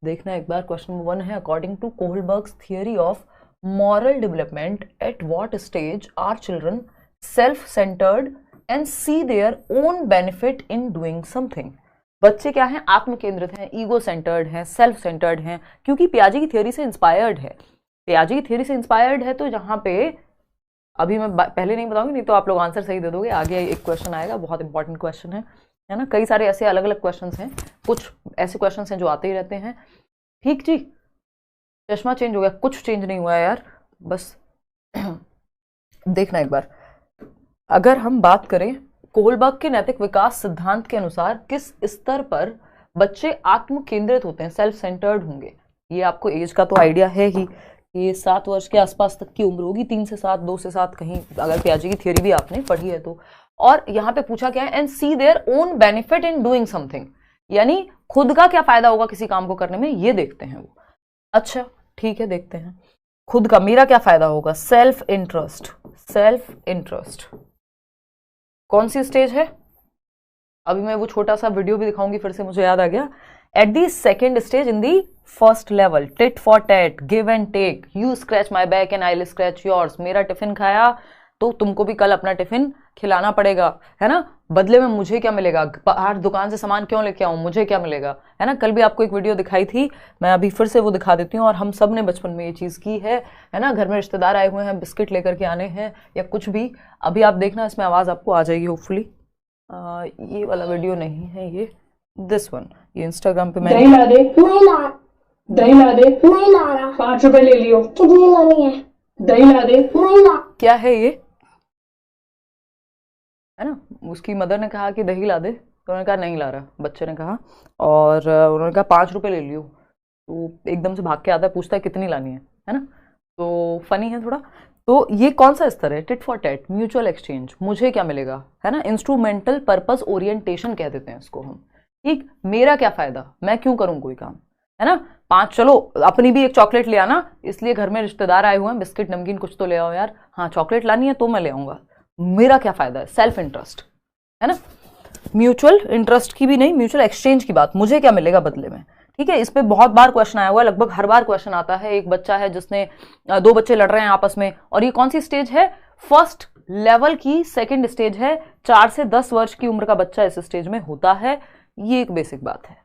देखना एक बार, question number 1 है, according to Kohlberg's theory of moral development at what stage are children self centred and see their own benefit in doing something. बच्चे क्या हैं? आत्म केंद्रित हैं, ईगो सेंटर्ड हैं, सेल्फ सेंटर्ड हैं, क्योंकि पियाजे की थियरी से इंस्पायर्ड है। पियाजे की थियरी से इंस्पायर्ड है, तो यहाँ पे अभी मैं पहले नहीं बताऊंगी, नहीं तो आप लोग आंसर सही दे दोगे। आगे एक क्वेश्चन आएगा, बहुत इंपॉर्टेंट क्वेश्चन है ना। कई सारे ऐसे अलग अलग क्वेश्चंस हैं, कुछ ऐसे क्वेश्चंस हैं जो आते ही रहते हैं। ठीक जी, चश्मा चेंज हो गया, कुछ चेंज नहीं हुआ है यार, बस देखना एक बार। अगर हम बात करें कोहलबर्ग के नैतिक विकास सिद्धांत के अनुसार किस स्तर पर बच्चे आत्म केंद्रित होते हैं, सेल्फ सेंटर्ड होंगे। ये आपको एज का तो आइडिया है ही, ये 7 वर्ष के आसपास तक की उम्र होगी, 3 से 7, 2 से 7 कहीं, अगर पियाजे की थियरी भी आपने पढ़ी है तो। और यहाँ पे पूछा क्या है, and see their own benefit in doing something, यानी खुद का क्या फायदा होगा किसी काम को करने में, ये देखते हैं वो। अच्छा ठीक है, देखते हैं खुद का, मेरा क्या फायदा होगा, सेल्फ इंटरेस्ट। सेल्फ इंटरेस्ट कौन सी स्टेज है? अभी मैं वो छोटा सा वीडियो भी दिखाऊंगी, फिर से मुझे याद आ गया। At the second stage in the first level, tit for tat, give and take, you scratch my back and I will scratch yours. मेरा टिफिन खाया तो तुमको भी कल अपना टिफिन खिलाना पड़ेगा, है ना। बदले में मुझे क्या मिलेगा, बाहर दुकान से सामान क्यों लेके आऊं, मुझे क्या मिलेगा, है ना। कल भी आपको एक वीडियो दिखाई थी, मैं अभी फिर से वो दिखा देती हूँ। और हम सब ने बचपन में ये चीज़ की है ना। घर में रिश्तेदार आए हुए हैं, बिस्किट लेकर के आने हैं या कुछ भी। अभी आप देखना, इसमें आवाज़ आपको आ जाएगी होपफुली। ये वाला वीडियो नहीं है, ये दिस वन, ये इंस्टाग्राम पे मैंने। दही ला दे, नहीं ला। दही ला दे, नहीं ला रहा। 5 रुपए ले लियो। कितनी लानी है? दही ला दे, नहीं ला। क्या है ये, है ना। उसकी मदर ने कहा कि दही ला दे, तो उन्होंने कहा नहीं ला रहा, बच्चे ने कहा। और उन्होंने कहा 5 रुपए ले लियो। तो एकदम से भाग के आता है, पूछता है कितनी लानी है ना। तो फनी है थोड़ा। तो ये कौन सा स्तर है, tit for tat, mutual exchange, मुझे क्या मिलेगा, है ना। इंस्ट्रूमेंटल पर्पस ओरिएंटेशन कह देते हैं इसको हम। ठीक, मेरा क्या फायदा, मैं क्यों करूं कोई काम, है ना। 5, चलो अपनी भी एक चॉकलेट ले आना, इसलिए घर में रिश्तेदार आए हुए हैं, बिस्किट नमकीन कुछ तो ले आओ यार। हाँ चॉकलेट लानी है तो मैं ले आऊंगा, मेरा क्या फायदा है, सेल्फ इंटरेस्ट, है ना। म्यूचुअल इंटरेस्ट की भी नहीं, म्यूचुअल एक्सचेंज की बात, मुझे क्या मिलेगा बदले में। ठीक है, इस पे बहुत बार क्वेश्चन आया हुआ है, लगभग हर बार क्वेश्चन आता है। एक बच्चा है जिसने 2 बच्चे लड़ रहे हैं आपस में, और ये कौन सी स्टेज है, फर्स्ट लेवल की सेकंड स्टेज है। 4 से 10 वर्ष की उम्र का बच्चा इस स्टेज में होता है, ये एक बेसिक बात है,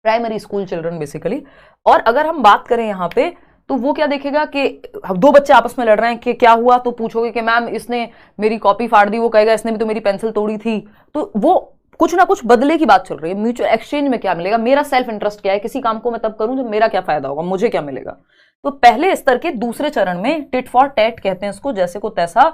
प्राइमरी स्कूल चिल्ड्रन बेसिकली। और अगर हम बात करें यहाँ पे, तो वो क्या देखेगा कि 2 बच्चे आपस में लड़ रहे हैं कि क्या हुआ, तो पूछोगे कि मैम इसने मेरी कॉपी फाड़ दी, वो कहेगा इसने भी तो मेरी पेंसिल तोड़ी थी। तो वो कुछ ना कुछ बदले की बात चल रही है। म्यूचुअल एक्सचेंज में क्या मिलेगा, मेरा सेल्फ इंटरेस्ट क्या है, किसी काम को मैं तब करूं जब मेरा क्या फायदा होगा, मुझे क्या मिलेगा। तो पहले स्तर के दूसरे चरण में टिट फॉर टैट कहते हैं इसको, जैसे को तैसा।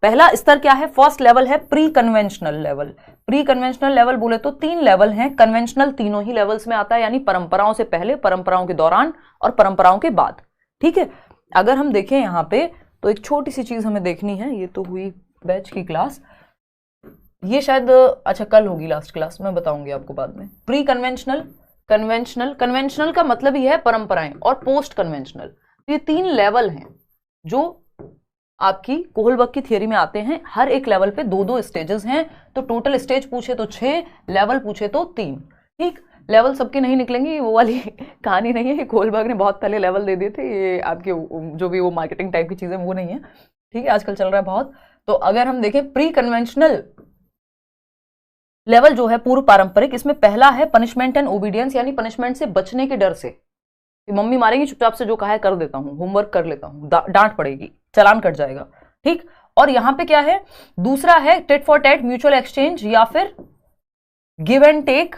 पहला स्तर क्या है, फर्स्ट लेवल है pre conventional level. Pre conventional level बोले तो 3 लेवल हैं, कन्वेंशनल तीनों ही लेवल्स में आता है, यानी परंपराओं से पहले, परंपराओं के दौरान और परंपराओं के बाद। ठीक है, अगर हम देखें यहाँ पे तो एक छोटी सी चीज हमें देखनी है। ये तो हुई बैच की क्लास, ये शायद अच्छा कल होगी लास्ट क्लास, मैं बताऊंगी आपको बाद में। प्री कन्वेंशनल, कन्वेंशनल, कन्वेंशनल का मतलब ही है परंपराएं, और पोस्ट कन्वेंशनल। ये 3 लेवल हैं जो आपकी कोहलबर्ग की थियरी में आते हैं। हर एक लेवल पे 2-2 स्टेजेस हैं, तो टोटल स्टेज पूछे तो 6, लेवल पूछे तो 3। ठीक, लेवल सबके नहीं निकलेंगे, वो वाली कहानी नहीं है। कोहलबर्ग ने बहुत पहले लेवल दे दिए थे, ये आपके जो भी वो मार्केटिंग टाइप की चीजें वो नहीं है। ठीक है, आजकल चल रहा है बहुत। तो अगर हम देखें प्री कन्वेंशनल लेवल जो है पूर्व पारंपरिक, इसमें पहला है पनिशमेंट एंड ओबीडियंस, यानी पनिशमेंट से बचने के डर से कि मम्मी मारेगी, चुपचाप से जो कहा है कर देता हूं, होमवर्क कर लेता हूं, डांट पड़ेगी, चालान कट जाएगा। ठीक, और यहां पे क्या है, दूसरा है tit for tat, mutual exchange, या फिर give and take,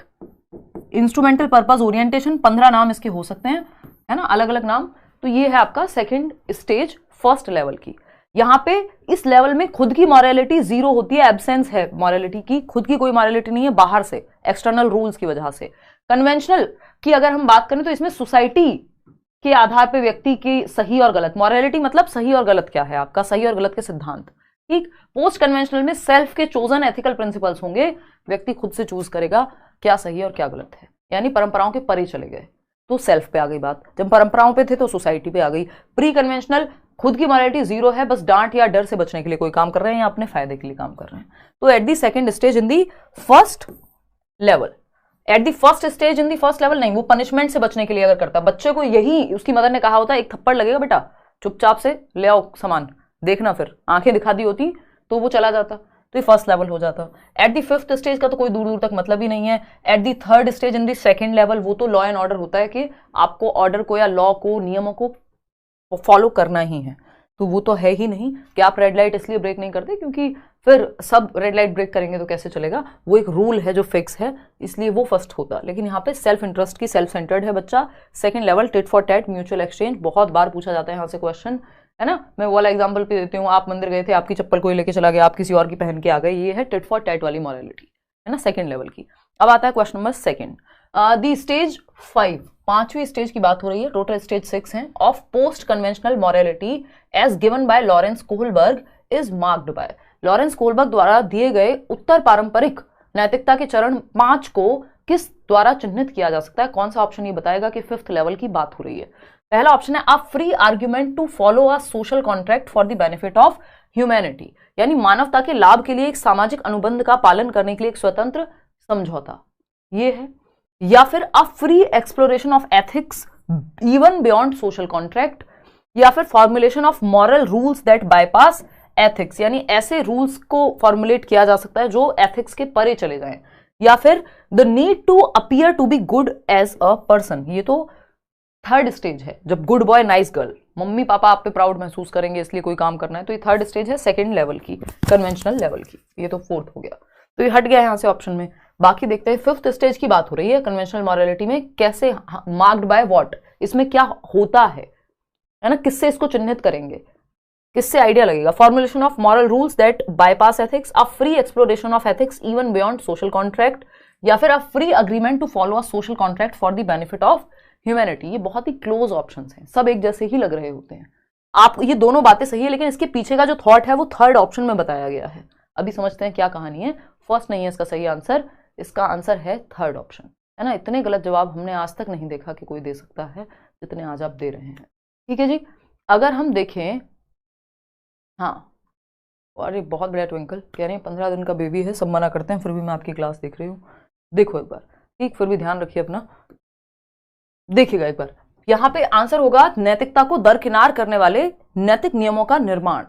instrumental purpose orientation. 15 नाम इसके हो सकते हैं, है ना, अलग अलग नाम। तो ये है आपका सेकंड स्टेज फर्स्ट लेवल की। यहां पे इस लेवल में खुद की मॉरलिटी 0 होती है, एब्सेंस है मॉरलिटी की, खुद की कोई मॉरलिटी नहीं है, बाहर से एक्सटर्नल रूल्स की वजह से। कन्वेंशनल की अगर हम बात करें तो इसमें सोसाइटी के आधार पर व्यक्ति की सही और गलत, मॉरलिटी मतलब सही और गलत क्या है, आपका सही और गलत के सिद्धांत। ठीक, पोस्ट कन्वेंशनल में सेल्फ के चोजन एथिकल प्रिंसिपल्स होंगे, व्यक्ति खुद से चूज करेगा क्या सही है और क्या गलत है, यानी परंपराओं के परे चले गए तो सेल्फ पे आ गई बात, जब परंपराओं पे थे तो सोसाइटी पे आ गई। प्री कन्वेंशनल, खुद की मॉरलिटी 0 है, बस डांट या डर से बचने के लिए कोई काम कर रहे हैं या अपने फायदे के लिए काम कर रहे हैं। तो eight the second stage in the first level, at the first stage in the first level नहीं, वो पनिशमेंट से बचने के लिए अगर करता, बच्चे को यही उसकी मदर ने कहा होता है एक थप्पड़ लगेगा बेटा, चुपचाप से ले आओ सामान, देखना, फिर आंखें दिखा दी होती तो वो चला जाता, तो ये फर्स्ट लेवल हो जाता। एट द फिफ्थ स्टेज का तो कोई दूर दूर तक मतलब ही नहीं है। At the third stage in the second level, वो तो लॉ एंड ऑर्डर होता है कि आपको ऑर्डर को या लॉ को, नियमों को फॉलो करना ही है, तो वो तो है ही नहीं कि आप रेड लाइट इसलिए ब्रेक नहीं करते क्योंकि फिर सब रेड लाइट ब्रेक करेंगे तो कैसे चलेगा, वो एक रूल है जो फिक्स है, इसलिए वो फर्स्ट होता। लेकिन यहाँ पे सेल्फ इंटरेस्ट की, सेल्फ सेंटर्ड है बच्चा। Second level tit for tat, mutual exchange, बहुत बार पूछा जाता है यहाँ से क्वेश्चन, है ना। मैं वो वाला एग्जाम्पल पे देती हूँ, आप मंदिर गए थे, आपकी चप्पल कोई लेके चला गया, आप किसी और की पहन के आ गए, ये है टिट फॉर टैट वाली मॉरलिटी, है ना, सेकंड लेवल की। अब आता है क्वेश्चन नंबर सेकंड, दी स्टेज 5, पांचवी स्टेज की बात हो रही है, टोटल स्टेज 6 हैं, of post conventional morality as given by Lawrence Kohlberg is marked by. Lawrence Kohlberg द्वारा दिए गए उत्तर पारंपरिक नैतिकता के चरण 5 को किस द्वारा चिन्हित किया जा सकता है? कौन सा ऑप्शन ये बताएगा कि फिफ्थ लेवल की बात हो रही है? पहला ऑप्शन है, a free argument to follow a social contract for the benefit of humanity, यानी मानवता के लाभ के लिए एक सामाजिक अनुबंध का पालन करने के लिए एक स्वतंत्र समझौता, ये है। या फिर a free exploration of ethics even beyond social contract, या फिर formulation of moral rules that bypass ethics, यानी ऐसे रूल्स को फॉर्मुलेट किया जा सकता है जो एथिक्स के परे चले जाएं, या फिर the need to appear to be good as a person, ये तो थर्ड स्टेज है, जब good boy nice girl, mummy papa आप पे प्राउड महसूस करेंगे इसलिए कोई काम करना है, तो ये थर्ड स्टेज है सेकंड लेवल की, कन्वेंशनल लेवल की, ये तो फोर्थ हो गया, तो ये हट गया यहां से ऑप्शन में। बाकी देखते हैं, फिफ्थ स्टेज की बात हो रही है कन्वेंशनल मॉरलिटी में, कैसे मार्क्ड बाय व्हाट, इसमें क्या होता है ना, किससे इसको चिन्हित करेंगे, किससे आइडिया लगेगा? Formulation of moral rules that bypass ethics, a free exploration of ethics even beyond social contract, या फिर a free agreement to follow a social contract for the benefit of humanity. ये बहुत ही क्लोज ऑप्शंस हैं, सब एक जैसे ही लग रहे होते हैं। आप ये दोनों बातें सही है, लेकिन इसके पीछे का जो थॉट है वो थर्ड ऑप्शन में बताया गया है। अभी समझते हैं क्या कहानी है। फर्स्ट नहीं है इसका सही आंसर, इसका आंसर है थर्ड ऑप्शन, है ना। इतने गलत जवाब हमने आज तक नहीं देखा कि कोई दे सकता है जितने आज आप दे रहे हैं। ठीक है जी, अगर हम देखें, हाँ, और ये बहुत बड़ा ट्विंकल कह रहे हैं 15 दिन का बेबी है, सब मना करते हैं, फिर भी मैं आपकी क्लास देख रही हूँ। देखो एक बार, ठीक, फिर भी ध्यान रखिए अपना, देखिएगा एक बार, यहाँ पे आंसर होगा नैतिकता को दरकिनार करने वाले नैतिक नियमों का निर्माण।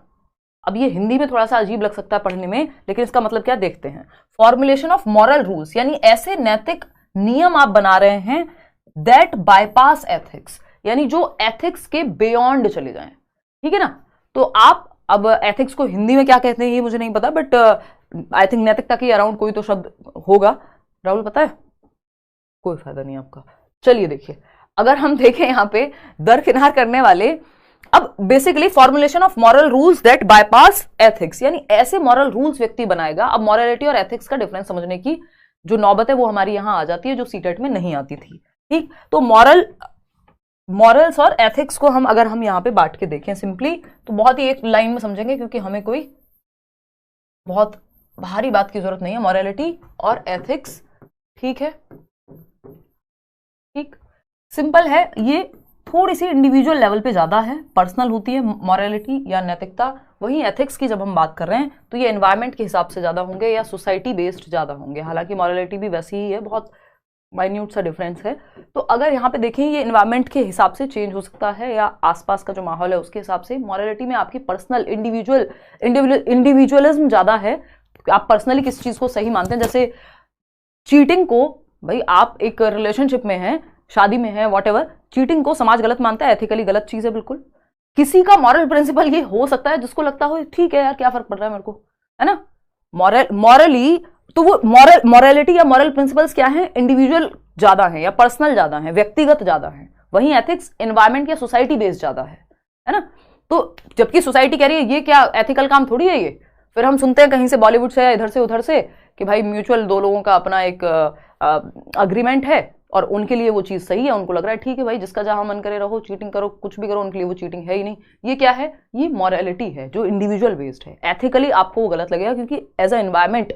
अब ये हिंदी में थोड़ा सा अजीब लग सकता है पढ़ने में, लेकिन इसका मतलब क्या देखते हैं। फॉर्मुलेशन ऑफ मॉरल रूल्स, यानी ऐसे नैतिक नियम आप बना रहे हैं दैट बाईपास एथिक्स, यानी जो एथिक्स के बियॉन्ड चले जाएं, ठीक है ना। तो आप अब एथिक्स को हिंदी में क्या कहते हैं ये मुझे नहीं पता, बट आई थिंक नैतिकता के अराउंड कोई तो शब्द होगा। राहुल पता है? कोई फायदा नहीं आपका। चलिए देखिए, अगर हम देखें यहाँ पे दरकिनार करने वाले, अब basically formulation of moral rules that bypass ethics, यानी ऐसे मॉरल रूल्स व्यक्ति बनाएगा। अब मॉरलिटी और एथिक्स का डिफरेंस समझने की जो नौबत है वो हमारी यहां आ जाती है, जो सीटेट में नहीं आती थी। ठीक, तो मॉरल्स और एथिक्स को अगर हम यहां पे बांट के देखें सिंपली, तो बहुत ही एक लाइन में समझेंगे, क्योंकि हमें कोई बहुत भारी बात की जरूरत नहीं है। मॉरलिटी और एथिक्स, ठीक है, ठीक, सिंपल है। ये थोड़ी सी इंडिविजुअल लेवल पे ज्यादा है, पर्सनल होती है मॉरलिटी या नैतिकता। वहीं एथिक्स की जब हम बात कर रहे हैं तो ये एनवायरनमेंट के हिसाब से ज्यादा होंगे या सोसाइटी बेस्ड ज्यादा होंगे। हालांकि मॉरलिटी भी वैसी ही है, बहुत माइन्यूट सा डिफरेंस है। तो अगर यहाँ पे देखें, ये एनवायरनमेंट के हिसाब से चेंज हो सकता है या आसपास का जो माहौल है उसके हिसाब से। मॉरलिटी में आपकी पर्सनल इंडिविजुअलिज्म ज्यादा है, आप पर्सनली किस चीज को सही मानते हैं। जैसे चीटिंग को, भाई आप एक रिलेशनशिप में हैं, शादी में है, वॉटएवर, चीटिंग को समाज गलत मानता है, एथिकली गलत चीज है बिल्कुल। किसी का मॉरल प्रिंसिपल ये हो सकता है जिसको लगता हो ठीक है यार, क्या फर्क पड़ रहा है मेरे को, है ना। मॉरली तो वो मॉरलिटी या मॉरल प्रिंसिपल्स क्या है, इंडिविजुअल ज्यादा है या पर्सनल ज्यादा है, व्यक्तिगत ज्यादा है। वहीं एथिक्स एनवायरमेंट या सोसाइटी बेस्ड ज्यादा है ना। तो जबकि सोसाइटी कह रही है ये क्या एथिकल काम थोड़ी है ये। फिर हम सुनते हैं कहीं से, बॉलीवुड से या इधर से उधर से, कि भाई म्यूचुअल दो लोगों का अपना एक अग्रीमेंट है और उनके लिए वो चीज सही है, उनको लग रहा है ठीक है भाई, जिसका जहां मन करे रहो, चीटिंग करो, कुछ भी करो, उनके लिए वो चीटिंग है ही नहीं। ये क्या है, ये मॉरलिटी है जो इंडिविजुअल बेस्ड है। एथिकली आपको वो गलत लगेगा क्योंकि एज अ एनवायरमेंट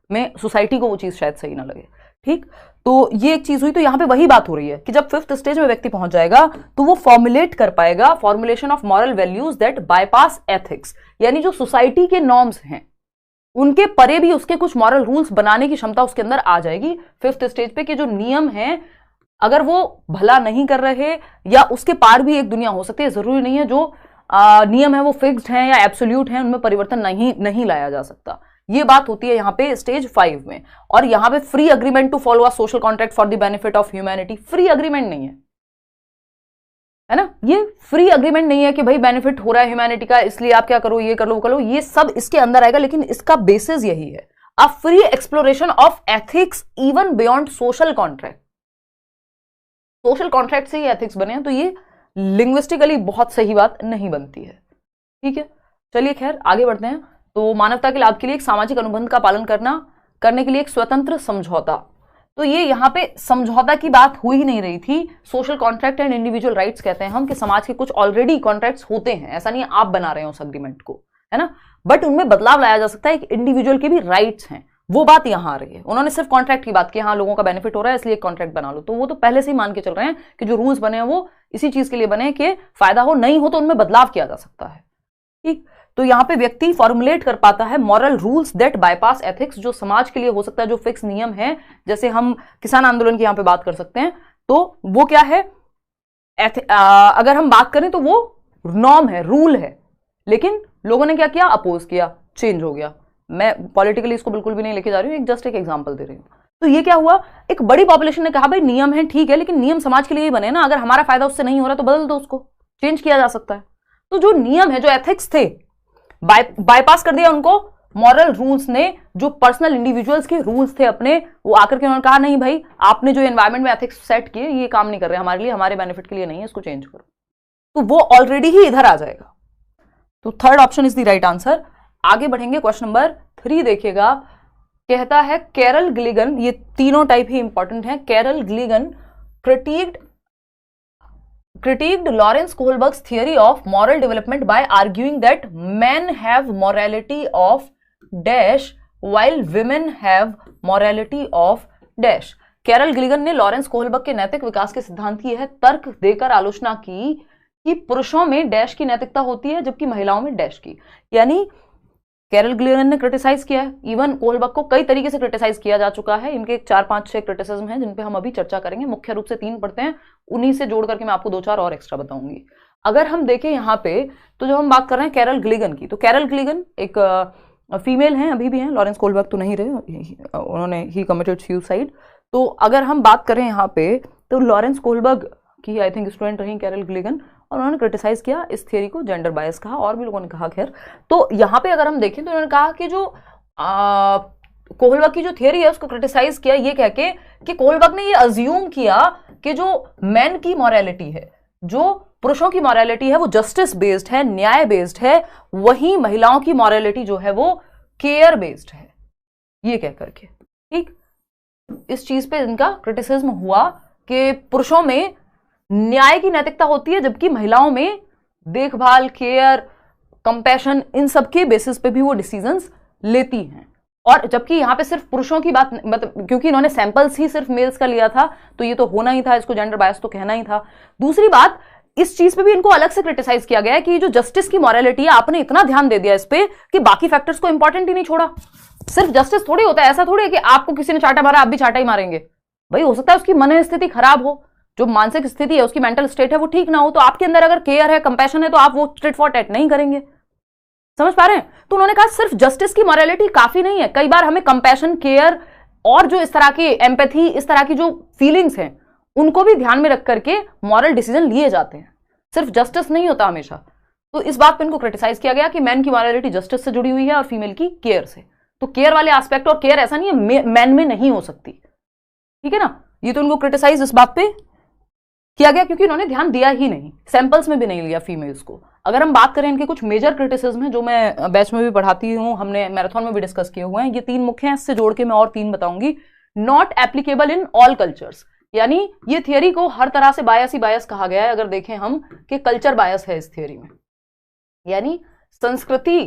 में सोसाइटी को वो चीज शायद सही ना लगे। ठीक, तो ये एक चीज हुई। तो यहाँ पे वही बात हो रही है कि जब फिफ्थ स्टेज में व्यक्ति पहुंच जाएगा तो वो फॉर्मुलेट कर पाएगा formulation of moral values that bypass ethics, यानी जो सोसाइटी के नॉर्म्स हैं, उनके परे भी उसके कुछ मॉरल रूल्स बनाने की क्षमता उसके अंदर आ जाएगी 5th स्टेज पे कि जो नियम है अगर वो भला नहीं कर रहे या उसके पार भी एक दुनिया हो सकती है, जरूरी नहीं है जो नियम है वो फिक्स्ड है या एब्सोल्यूट है, उनमें परिवर्तन नहीं लाया जा सकता। ये बात होती है यहाँ पे स्टेज 5 में। और यहाँ पे free agreement to follow a social contract for the benefit of humanity, free agreement नहीं है ना, ये फ्री अग्रीमेंट नहीं है कि भाई बेनिफिट हो रहा है ह्यूमैनिटी का इसलिए आप क्या करो, ये कर लो वो कर लो, ये सब इसके अंदर आएगा, लेकिन इसका बेसिस यही है, a free exploration of ethics even beyond social contract. Social contract से ही एथिक्स बने हैं, तो ये लिंग्विस्टिकली बहुत सही बात नहीं बनती है। ठीक है, चलिए खैर आगे बढ़ते हैं। तो मानवता के लाभ के लिए एक सामाजिक अनुबंध का पालन करने के लिए एक स्वतंत्र समझौता, तो ये यहाँ पे समझौता की बात हो ही नहीं रही थी। Social contract and individual rights कहते हैं हम कि समाज के कुछ ऑलरेडी कॉन्ट्रैक्ट्स होते हैं, ऐसा नहीं है आप बना रहे हो उस अग्रीमेंट को, है ना, बट उनमें बदलाव लाया जा सकता है, एक इंडिविजुअल के भी राइट्स हैं, वो बात यहां आ रही है। उन्होंने सिर्फ कॉन्ट्रैक्ट की बात की, हाँ लोगों का बेनिफिट हो रहा है इसलिए कॉन्ट्रैक्ट बना लो, तो वो तो पहले से ही मान के चल रहे हैं कि जो रूल्स बने हैं वो इसी चीज के लिए बने कि फायदा हो, नहीं हो तो उनमें बदलाव किया जा सकता है। ठीक, तो यहां पे व्यक्ति फॉर्मुलेट कर पाता है moral rules that bypass ethics, जो समाज के लिए हो सकता है, जो फिक्स नियम है, जैसे हम किसान आंदोलन की यहां पे बात कर सकते हैं, तो वो क्या है, अगर हम बात करें तो वो नॉर्म है, रूल है, लेकिन लोगों ने क्या किया, अपोज किया, चेंज हो गया। मैं पॉलिटिकली इसको बिल्कुल भी नहीं लेके जा रही हूँ, जस्ट एक एग्जांपल दे रही हूँ। तो ये क्या हुआ, एक बड़ी पॉपुलेशन ने कहा भाई नियम है ठीक है, लेकिन नियम समाज के लिए ही बने ना, अगर हमारा फायदा उससे नहीं हो रहा तो बदल दो, उसको चेंज किया जा सकता है। तो जो नियम है, जो एथिक्स थे, बाईपास कर दिया उनको मॉरल रूल्स ने, जो पर्सनल इंडिविजुअल्स के रूल्स थे अपने, वो आकर के उन्होंने कहा नहीं भाई आपने जो एनवायरमेंट में एथिक्स सेट किए ये काम नहीं कर रहे हमारे लिए, हमारे बेनिफिट के लिए नहीं है, इसको चेंज करो, तो वो ऑलरेडी ही इधर आ जाएगा। तो third option is the right answer. आगे बढ़ेंगे, क्वेश्चन नंबर 3 देखिएगा, कहता है कैरल गिलिगन, ये तीनों टाइप ही इंपॉर्टेंट है, Carol Gilligan critiqued Lawrence Kohlberg's theory of moral development by arguing that men have morality of dash while women have morality of dash। Carol Gilligan ने Lawrence Kohlberg के नैतिक विकास के सिद्धांत की है तर्क देकर आलोचना की कि पुरुषों में डैश की नैतिकता होती है जबकि महिलाओं में डैश की। यानी कैरल गिलिगन ने क्रिटिसाइज किया है, इवन कोहलबर्ग को कई तरीके से क्रिटिसाइज किया जा चुका है, इनके 4-5-6 क्रिटिसिज्म हैं जिन पे हम अभी चर्चा करेंगे, मुख्य रूप से 3 पढ़ते हैं, उन्हीं से जोड़ करके मैं आपको 2-4 और एक्स्ट्रा बताऊंगी। अगर हम देखें यहाँ पे, तो जब हम बात कर रहे हैं कैरल गिलिगन की, तो कैरल गिलिगन एक फीमेल हैं, अभी भी हैं, लॉरेंस कोहलबर्ग तो नहीं रहे, उन्होंने ही कमिटेड सुसाइड। तो अगर हम बात करें यहाँ पे, तो लॉरेंस कोहलबर्ग की आई थिंक स्टूडेंट रही कैरल गिलिगन, और उन्होंने क्रिटिसाइज किया इस थियरी को, जेंडर बायस कहा, और भी लोगों ने कहा। खैर, तो यहाँ पे अगर हम देखें तो उन्होंने कहा कि जो कोहलबर्ग की जो थियरी है उसको क्रिटिसाइज किया ये कह के कि कोहलबर्ग ने ये अज्यूम किया कि जो मैन की मॉरलिटी है, जो पुरुषों की मॉरलिटी है वो जस्टिस बेस्ड है, न्याय बेस्ड है, वहीं महिलाओं की मॉरलिटी जो है वो केयर बेस्ड है, ये कह करके। ठीक, इस चीज पे इनका क्रिटिसिज्म हुआ कि पुरुषों में न्याय की नैतिकता होती है जबकि महिलाओं में देखभाल, केयर, कंपैशन, इन सब के बेसिस पे भी वो डिसीजंस लेती हैं। और जबकि यहाँ पे सिर्फ पुरुषों की बात, मतलब क्योंकि इन्होंने सैंपल्स ही सिर्फ मेल्स का लिया था तो ये तो होना ही था, इसको जेंडर बायस तो कहना ही था। दूसरी बात, इस चीज पे भी इनको अलग से क्रिटिसाइज किया गया है कि जो जस्टिस की मॉरलिटी है आपने इतना ध्यान दे दिया इस पे कि बाकी फैक्टर्स को इंपॉर्टेंट ही नहीं छोड़ा। सिर्फ जस्टिस थोड़ी होता है, ऐसा थोड़ी है कि आपको किसी ने चाटा मारा आप भी चाटा ही मारेंगे। भाई हो सकता है उसकी मन स्थिति खराब हो, जो मानसिक स्थिति है उसकी मेंटल स्टेट है वो ठीक ना हो, तो आपके अंदर अगर केयर है, कंपैशन है, तो आप वो टिट फॉर टैट नहीं करेंगे। समझ पा रहे हैं? तो उन्होंने कहा सिर्फ जस्टिस की मॉरलिटी काफी नहीं है, कई बार हमें कंपैशन, केयर और जो इस तरह की एम्पैथी, इस तरह की जो फीलिंग्स हैं उनको भी ध्यान में रख करके मॉरल डिसीजन लिए जाते हैं, सिर्फ जस्टिस नहीं होता हमेशा। तो इस बात पर इनको क्रिटिसाइज किया गया कि मैन की मॉरलिटी जस्टिस से जुड़ी हुई है और फीमेल की केयर से। तो केयर वाले एस्पेक्ट, और केयर ऐसा नहीं है मैन में नहीं हो सकती, ठीक है ना। ये तो इनको क्रिटिसाइज इस बात पे किया गया क्योंकि इन्होंने ध्यान दिया ही नहीं, सैंपल्स में भी नहीं लिया फीमेल्स को। अगर हम बात करें इनके कुछ मेजर क्रिटिसिज्म है जो मैं बैच में भी पढ़ाती हूँ, हमने मैराथन में भी डिस्कस किए हुए हैं, ये 3 मुख्य हैं, इससे जोड़ के मैं और 3 बताऊंगी। Not applicable in all cultures, यानी ये थियरी को हर तरह से बायस ही बायस कहा गया है। अगर देखें हम कि कल्चर बायस है इस थियरी में, यानी संस्कृति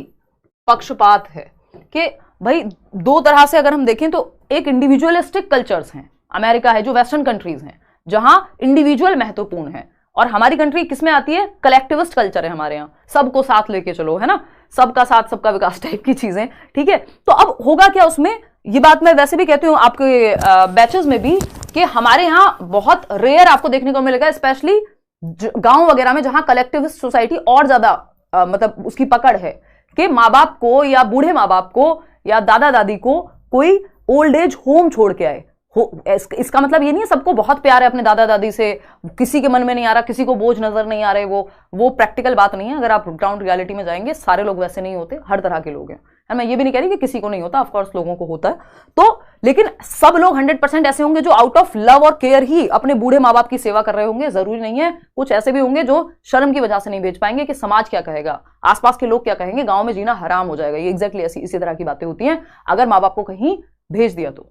पक्षपात है कि भाई 2 तरह से अगर हम देखें तो एक इंडिविजुअलिस्टिक कल्चर्स हैं, अमेरिका है जो वेस्टर्न कंट्रीज हैं जहां इंडिविजुअल महत्वपूर्ण है, और हमारी कंट्री किसमें आती है, कलेक्टिविस्ट कल्चर है हमारे यहाँ, सबको साथ लेके चलो, है ना, सबका साथ सबका विकास टाइप की चीजें, ठीक है। तो अब होगा क्या उसमें, ये बात मैं वैसे भी कहती हूँ आपके बैचेस में भी, कि हमारे यहाँ बहुत रेयर आपको देखने को मिलेगा, स्पेशली गांव वगैरह में जहां कलेक्टिविस्ट सोसाइटी और ज्यादा मतलब उसकी पकड़ है, कि माँ बाप को या बूढ़े माँ बाप को या दादा दादी को कोई ओल्ड एज होम छोड़ के आए हो। इसका मतलब ये नहीं है सबको बहुत प्यार है अपने दादा दादी से, किसी के मन में नहीं आ रहा, किसी को बोझ नजर नहीं आ रहे, वो प्रैक्टिकल बात नहीं है। अगर आप ग्राउंड रियलिटी में जाएंगे सारे लोग वैसे नहीं होते, हर तरह के लोग हैं। मैं ये भी नहीं कह रही कि किसी को नहीं होता, ऑफकोर्स लोगों को होता है। तो लेकिन सब लोग 100% ऐसे होंगे जो आउट ऑफ लव और केयर ही अपने बूढ़े माँ बाप की सेवा कर रहे होंगे, जरूरी नहीं है। कुछ ऐसे भी होंगे जो शर्म की वजह से नहीं भेज पाएंगे कि समाज क्या कहेगा, आसपास के लोग क्या कहेंगे, गांव में जीना हराम हो जाएगा। ये एग्जैक्टली इसी तरह की बातें होती हैं अगर माँ बाप को कहीं भेज दिया तो,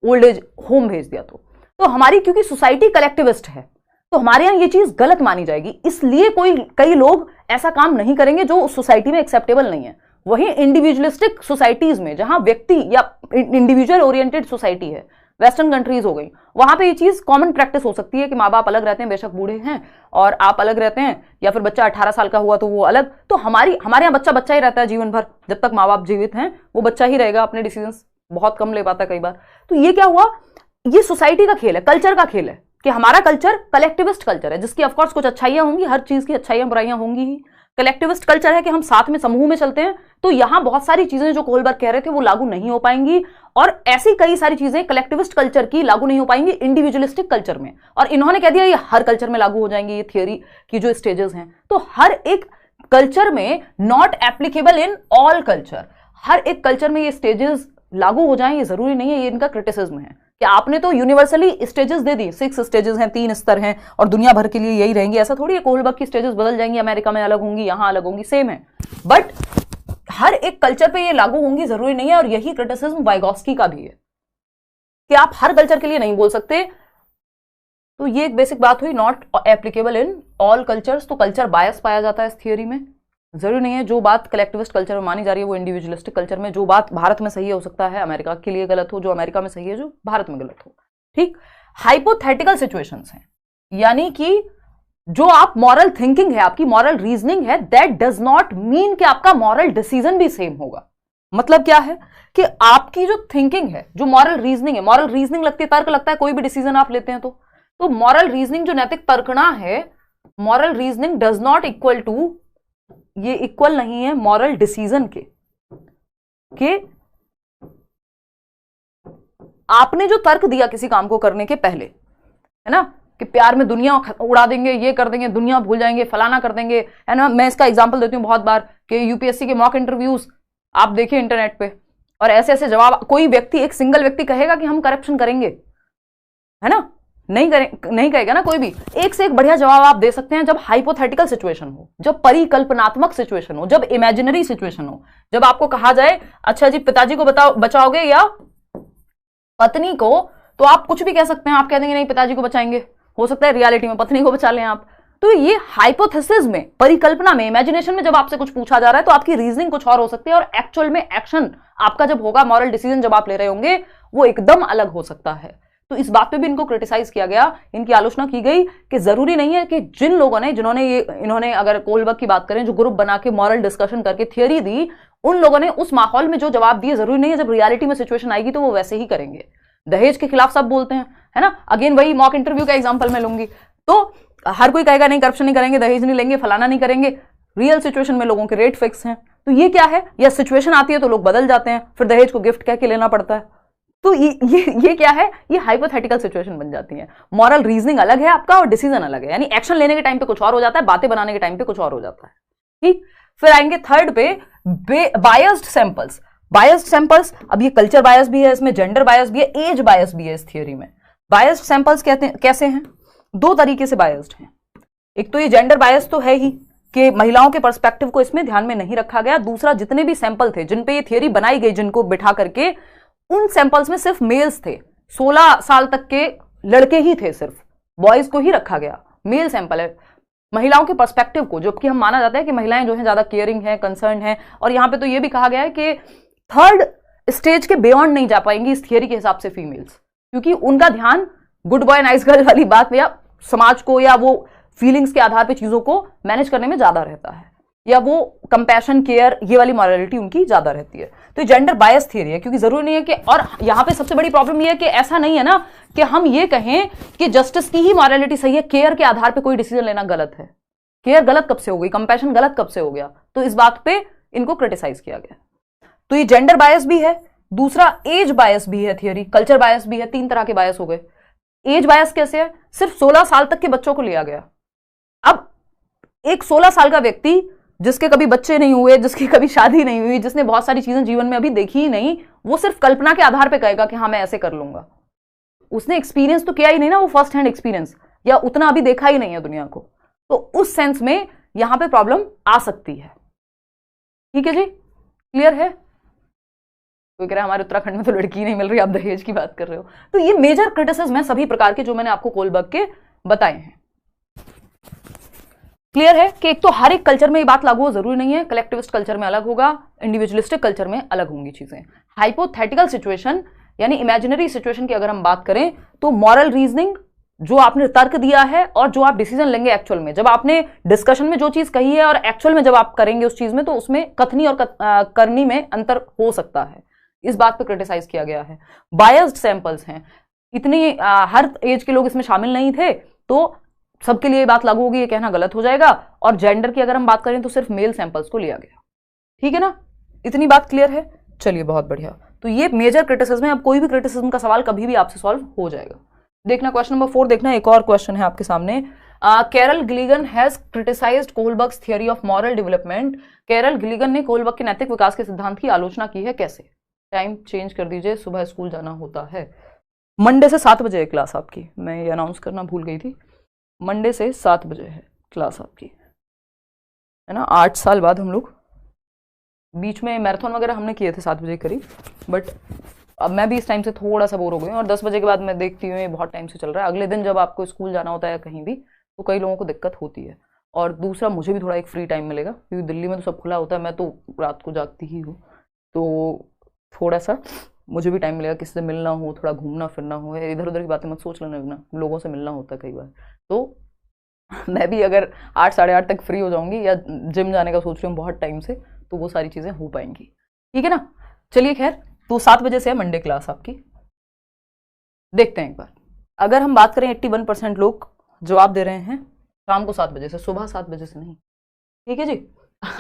ओल्ड एज होम भेज दिया तो हमारी, क्योंकि सोसाइटी कलेक्टिविस्ट है तो हमारे यहां ये चीज गलत मानी जाएगी, इसलिए कई लोग ऐसा काम नहीं करेंगे जो उस सोसाइटी में एक्सेप्टेबल नहीं है। वहीं इंडिविजुअलिस्टिक सोसाइटीज में, जहां व्यक्ति या इंडिविजुअल ओरिएंटेड सोसाइटी है, वेस्टर्न कंट्रीज हो गई, वहां पे ये चीज कॉमन प्रैक्टिस हो सकती है कि माँ बाप अलग रहते हैं, बेशक बूढ़े हैं, और आप अलग रहते हैं, या फिर बच्चा 18 साल का हुआ तो वो अलग। तो हमारे यहाँ बच्चा ही रहता है जीवन भर, जब तक माँ बाप जीवित हैं वो बच्चा ही रहेगा, अपने डिसीजंस बहुत कम ले पाता है कई बार। तो ये क्या हुआ, ये सोसाइटी का खेल है, कल्चर का खेल है, कि हमारा कल्चर कलेक्टिविस्ट कल्चर है, जिसकी ऑफकोर्स कुछ अच्छाइयां होंगी, हर चीज की अच्छाइयां बुराइयां होंगी ही। कलेक्टिविस्ट कल्चर है कि हम साथ में समूह में चलते हैं, तो यहां बहुत सारी चीजें जो कोहलबर्ग कह रहे थे वो लागू नहीं हो पाएंगी, और ऐसी कई सारी चीजें कलेक्टिविस्ट कल्चर की लागू नहीं हो पाएंगी इंडिविजुअलिस्टिक कल्चर में। और इन्होंने कह दिया ये हर कल्चर में लागू हो जाएंगी, ये थियोरी की जो स्टेजेस हैं। तो हर एक कल्चर में, not applicable in all culture, हर एक कल्चर में ये स्टेजेस लागू हो जाएं ये जरूरी नहीं है। ये इनका क्रिटिसिज्म है कि आपने तो यूनिवर्सली स्टेजेस दे दी, 6 स्टेजेस हैं, 3 स्तर हैं, और दुनिया भर के लिए यही रहेंगी। ऐसा थोड़ी है कोहलबर्ग की स्टेजेस बदल जाएंगी, अमेरिका में अलग होंगी, यहां अलग होंगी, सेम है, बट हर एक कल्चर पे ये लागू होंगी जरूरी नहीं है। और यही क्रिटिसिज्म वाइगॉस्की का भी है कि आप हर कल्चर के लिए नहीं बोल सकते। तो ये एक बेसिक बात हुई, not applicable in all cultures. तो कल्चर बायस पाया जाता है इस थियोरी में, जरूरी नहीं है जो बात कलेक्टिविस्ट कल्चर में मानी जा रही है वो इंडिविजुअलिस्टिक कल्चर में, जो बात भारत में सही है हो सकता है अमेरिका के लिए गलत हो, जो अमेरिका में सही है जो भारत में गलत हो, ठीक। हाइपोथेटिकल सिचुएशंस हैं, यानी कि जो आप मॉरल थिंकिंग है, आपकी मॉरल रीजनिंग है, दैट डज नॉट मीन कि आपका मॉरल डिसीजन भी सेम होगा। मतलब क्या है कि आपकी जो थिंकिंग है, जो मॉरल रीजनिंग है, मॉरल रीजनिंग लगती है, तर्क लगता है, कोई भी डिसीजन आप लेते हैं तो मॉरल रीजनिंग जो नैतिक तर्कना है, moral reasoning does not equal to, ये इक्वल नहीं है मॉरल डिसीजन के आपने जो तर्क दिया किसी काम को करने के पहले, है ना, कि प्यार में दुनिया उड़ा देंगे, ये कर देंगे, दुनिया भूल जाएंगे, फलाना कर देंगे, है ना। मैं इसका एग्जांपल देती हूँ बहुत बार कि यूपीएससी के मॉक इंटरव्यूज आप देखिए इंटरनेट पे, और ऐसे ऐसे जवाब, कोई व्यक्ति, एक सिंगल व्यक्ति कहेगा कि हम करप्शन करेंगे, है ना, नहीं कहेगा ना कोई भी। एक से एक बढ़िया जवाब आप दे सकते हैं जब हाइपोथेटिकल सिचुएशन हो, जब परिकल्पनात्मक सिचुएशन हो, जब इमेजिनरी सिचुएशन हो, जब आपको कहा जाए अच्छा जी पिताजी को बचाओगे या पत्नी को, तो आप कुछ भी कह सकते हैं, आप कह देंगे नहीं पिताजी को बचाएंगे, हो सकता है रियलिटी में पत्नी को बचा लें आप। तो ये हाइपोथेसिस में, परिकल्पना में, इमेजिनेशन में जब आपसे कुछ पूछा जा रहा है तो आपकी रीजनिंग कुछ और हो सकती है, और एक्चुअल में एक्शन आपका जब होगा, मॉरल डिसीजन जब आप ले रहे होंगे, वो एकदम अलग हो सकता है। तो इस बात पे भी इनको क्रिटिसाइज किया गया, इनकी आलोचना की गई कि जरूरी नहीं है कि जिन लोगों ने, इन्होंने अगर कोहलबर्ग की बात करें, जो ग्रुप बना के मॉरल डिस्कशन करके थियरी दी, उन लोगों ने उस माहौल में जो जवाब दिए, जरूरी नहीं है जब रियलिटी में सिचुएशन आएगी तो वो वैसे ही करेंगे। दहेज के खिलाफ सब बोलते हैं, है ना, अगेन वही मॉक इंटरव्यू का एग्जांपल मैं लूंगी, तो हर कोई कहेगा नहीं करप्शन नहीं करेंगे, दहेज नहीं लेंगे, फलाना नहीं करेंगे। रियल सिचुएशन में लोगों के रेट फिक्स हैं। तो ये क्या है, या सिचुएशन आती है तो लोग बदल जाते हैं, फिर दहेज को गिफ्ट कह के लेना पड़ता है। तो ये क्या है, ये हाइपोथेटिकल सिचुएशन बन जाती है। मॉरल रीजनिंग अलग है आपका और डिसीजन अलग है, यानी एक्शन लेने के टाइम पे कुछ और हो जाता है, बातें बनाने के टाइम पे कुछ और हो जाता है, ठीक। फिर आएंगे थर्ड पे, बायस्ड सैंपल्स। बायस्ड सैंपल्स, अब ये कल्चर बायस भी है, इसमें जेंडर बायस भी है, एज बायस भी है इस थियोरी में। बायस्ड सैंपल्स कहते हैं, कैसे हैं, दो तरीके से बायस्ड हैं। एक तो ये जेंडर बायस तो है ही कि महिलाओं के पर्सपेक्टिव को इसमें ध्यान में नहीं रखा गया। दूसरा, जितने भी सैंपल थे जिन पे ये थियोरी बनाई गई, जिनको बिठा करके, उन सैंपल्स में सिर्फ मेल्स थे, 16 साल तक के लड़के ही थे, सिर्फ बॉयज को ही रखा गया, मेल सैंपल है। महिलाओं के पर्सपेक्टिव को, जबकि हम माना जाता है कि महिलाएं जो है ज्यादा केयरिंग है, कंसर्न है, और यहां पे तो ये भी कहा गया है कि थर्ड स्टेज के बियॉन्ड नहीं जा पाएंगी इस थियोरी के हिसाब से फीमेल्स, क्योंकि उनका ध्यान गुड बॉय नाइस गर्ल वाली बात पे, या समाज को, या वो फीलिंग्स के आधार पे चीजों को मैनेज करने में ज्यादा रहता है। या वो कंपैशन, केयर, ये वाली मॉरलिटी उनकी ज्यादा रहती है। तो ये जेंडर बायस थियरी है, क्योंकि जरूरी नहीं है कि, और यहाँ पे सबसे बड़ी प्रॉब्लम ये है कि ऐसा नहीं है ना कि हम ये कहें कि जस्टिस की ही मॉरलिटी सही है, केयर के आधार पे कोई डिसीजन लेना गलत है। केयर गलत कब से हो गई, कंपैशन गलत कब से हो गया? तो इस बात पे इनको क्रिटिसाइज किया गया। तो ये जेंडर बायस भी है, दूसरा एज बायस भी है थियरी, कल्चर बायस भी है, 3 तरह के बायस हो गए। एज बायस कैसे है? सिर्फ 16 साल तक के बच्चों को लिया गया। अब एक 16 साल का व्यक्ति जिसके कभी बच्चे नहीं हुए, जिसकी कभी शादी नहीं हुई, जिसने बहुत सारी चीजें जीवन में अभी देखी ही नहीं, वो सिर्फ कल्पना के आधार पे कहेगा कि हाँ मैं ऐसे कर लूंगा। उसने एक्सपीरियंस तो किया ही नहीं ना, वो फर्स्ट हैंड एक्सपीरियंस, या उतना अभी देखा ही नहीं है दुनिया को। तो उस सेंस में यहां पे प्रॉब्लम आ सकती है। ठीक है जी, क्लियर है? कोई कह रहा है हमारे उत्तराखंड में तो लड़की नहीं मिल रही, आप दहेज की बात कर रहे हो। तो ये मेजर क्रिटिसिज्म है सभी प्रकार के जो मैंने आपको कोलबर्ग के बताए हैं। क्लियर है कि एक तो हर एक कल्चर में ये बात लागू हो जरूरी नहीं है, कलेक्टिविस्ट कल्चर में अलग होगा, इंडिविजुअलिस्टिक कल्चर में अलग होंगी चीजें। हाइपोथेटिकल सिचुएशन यानी इमेजिनरी सिचुएशन की अगर हम बात करें तो मॉरल रीजनिंग, जो आपने तर्क दिया है और जो आप डिसीजन लेंगे एक्चुअल में, जब आपने डिस्कशन में जो चीज कही है और एक्चुअल में जब आप करेंगे उस चीज में, तो उसमें कथनी और करनी में अंतर हो सकता है। इस बात पे क्रिटिसाइज किया गया है। बायस्ड सैंपल्स हैं, इतनी हर एज के लोग इसमें शामिल नहीं थे, तो सबके लिए बात लागू होगी ये कहना गलत हो जाएगा। और जेंडर की अगर हम बात करें तो सिर्फ मेल सैंपल्स को लिया गया। ठीक है ना, इतनी बात क्लियर है? चलिए बहुत बढ़िया। तो ये मेजर क्रिटिसिज्म है। अब कोई भी क्रिटिसिज्म का सवाल कभी भी आपसे सॉल्व हो जाएगा। देखना क्वेश्चन नंबर 4, देखना एक और क्वेश्चन है आपके सामने। Carol Gilligan has criticised Kohlberg's theory of moral development. Carol Gilligan ने कोलबर्ग के नैतिक विकास के सिद्धांत की आलोचना की है, कैसे? टाइम चेंज कर दीजिए, सुबह स्कूल जाना होता है। मंडे से 7 बजे है क्लास आपकी, मैं ये अनाउंस करना भूल गई थी। मंडे से 7 बजे है क्लास आपकी, है ना। 8 साल बाद हम लोग, बीच में मैराथन वगैरह हमने किए थे 7 बजे करीब, बट अब मैं भी इस टाइम से थोड़ा सा बोर हो गई हूँ। और 10 बजे के बाद मैं देखती हूँ ये बहुत टाइम से चल रहा है। अगले दिन जब आपको स्कूल जाना होता है या कहीं भी, तो कई लोगों को दिक्कत होती है। और दूसरा, मुझे भी थोड़ा एक फ्री टाइम मिलेगा, क्योंकि दिल्ली में तो सब खुला होता है, मैं तो रात को जागती ही हूँ। तो थोड़ा सा मुझे भी टाइम मिलेगा, किसी से मिलना हो, थोड़ा घूमना फिरना हो। इधर उधर की बातें मत सोच लेना, लोगों से मिलना होता है कई बार। तो मैं भी अगर 8 साढ़े 8 तक फ्री हो जाऊंगी, या जिम जाने का सोच रही हूँ बहुत टाइम से, तो वो सारी चीज़ें हो पाएंगी। ठीक है ना। चलिए खैर, तो 7 बजे से है मंडे क्लास आपकी। देखते हैं एक बार, अगर हम बात करें 81% लोग जवाब दे रहे हैं शाम को 7 बजे से, सुबह 7 बजे से नहीं। ठीक है जी।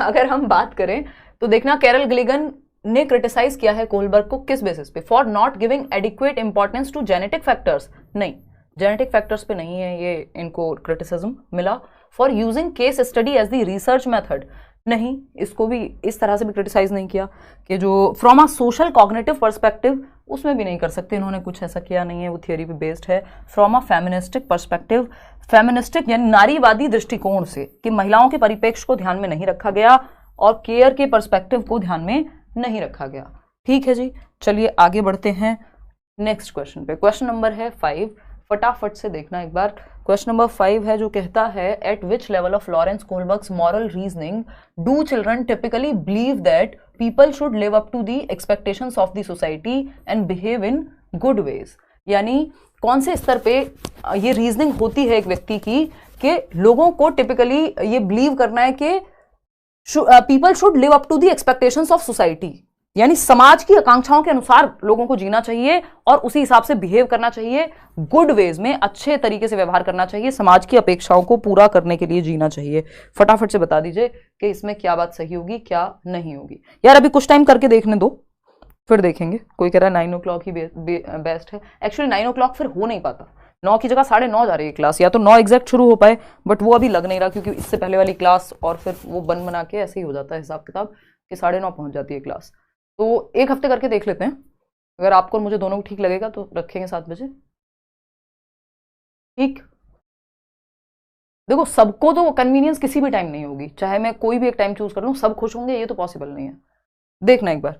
अगर हम बात करें तो देखना, कैरल ग्लीगन ने क्रिटिसाइज किया है कोलबर्ग को किस बेसिस पे? For not giving adequate importance to genetic factors. नहीं, जेनेटिक फैक्टर्स पे नहीं है ये इनको क्रिटिसिज्म मिला। For using case study as the research method, नहीं, इसको भी इस तरह से भी क्रिटिसाइज नहीं किया कि जो from a social cognitive perspective, उसमें भी नहीं कर सकते इन्होंने, कुछ ऐसा किया नहीं है, वो थियरी पे बेस्ड है। From a feministic perspective, feministic यानी नारीवादी दृष्टिकोण से, कि महिलाओं के परिप्रेक्ष्य को ध्यान में नहीं रखा गया और केयर के पर्सपेक्टिव को ध्यान में नहीं रखा गया। ठीक है जी, चलिए आगे बढ़ते हैं नेक्स्ट क्वेश्चन पे। क्वेश्चन नंबर है 5, फटाफट से देखना एक बार। क्वेश्चन नंबर 5 है जो कहता है, at which level of Lawrence Kohlberg's moral reasoning do children typically believe that people should live up to the expectations of the society and behave in good ways. यानी कौन से स्तर पे ये रीजनिंग होती है एक व्यक्ति की, कि लोगों को टिपिकली ये बिलीव करना है कि people should live up to the expectations of society, यानी समाज की आकांक्षाओं के अनुसार लोगों को जीना चाहिए और उसी हिसाब से बिहेव करना चाहिए, गुड वेज में, अच्छे तरीके से व्यवहार करना चाहिए, समाज की अपेक्षाओं को पूरा करने के लिए जीना चाहिए। फटाफट से बता दीजिए कि इसमें क्या बात सही होगी, क्या नहीं होगी। यार अभी कुछ टाइम करके देखने दो, फिर देखेंगे। कोई कह रहा है 9 o'clock ही बेस्ट है। एक्चुअली 9 o'clock फिर हो नहीं पाता, 9 की जगह 9:30 जा रही है क्लास, या तो 9 एग्जैक्ट शुरू हो पाए, बट वो अभी लग नहीं रहा, क्योंकि इससे पहले वाली क्लास और फिर वो बन बना के ऐसे ही हो जाता है हिसाब किताब कि 9:30 पहुंच जाती है क्लास। तो एक हफ्ते करके देख लेते हैं, अगर आपको और मुझे दोनों को ठीक लगेगा तो रखेंगे 7 बजे। ठीक, देखो सबको तो कन्वीनियंस किसी भी टाइम नहीं होगी, चाहे मैं कोई भी एक टाइम चूज कर लूँ सब खुश होंगे ये तो पॉसिबल नहीं है। देखना एक बार,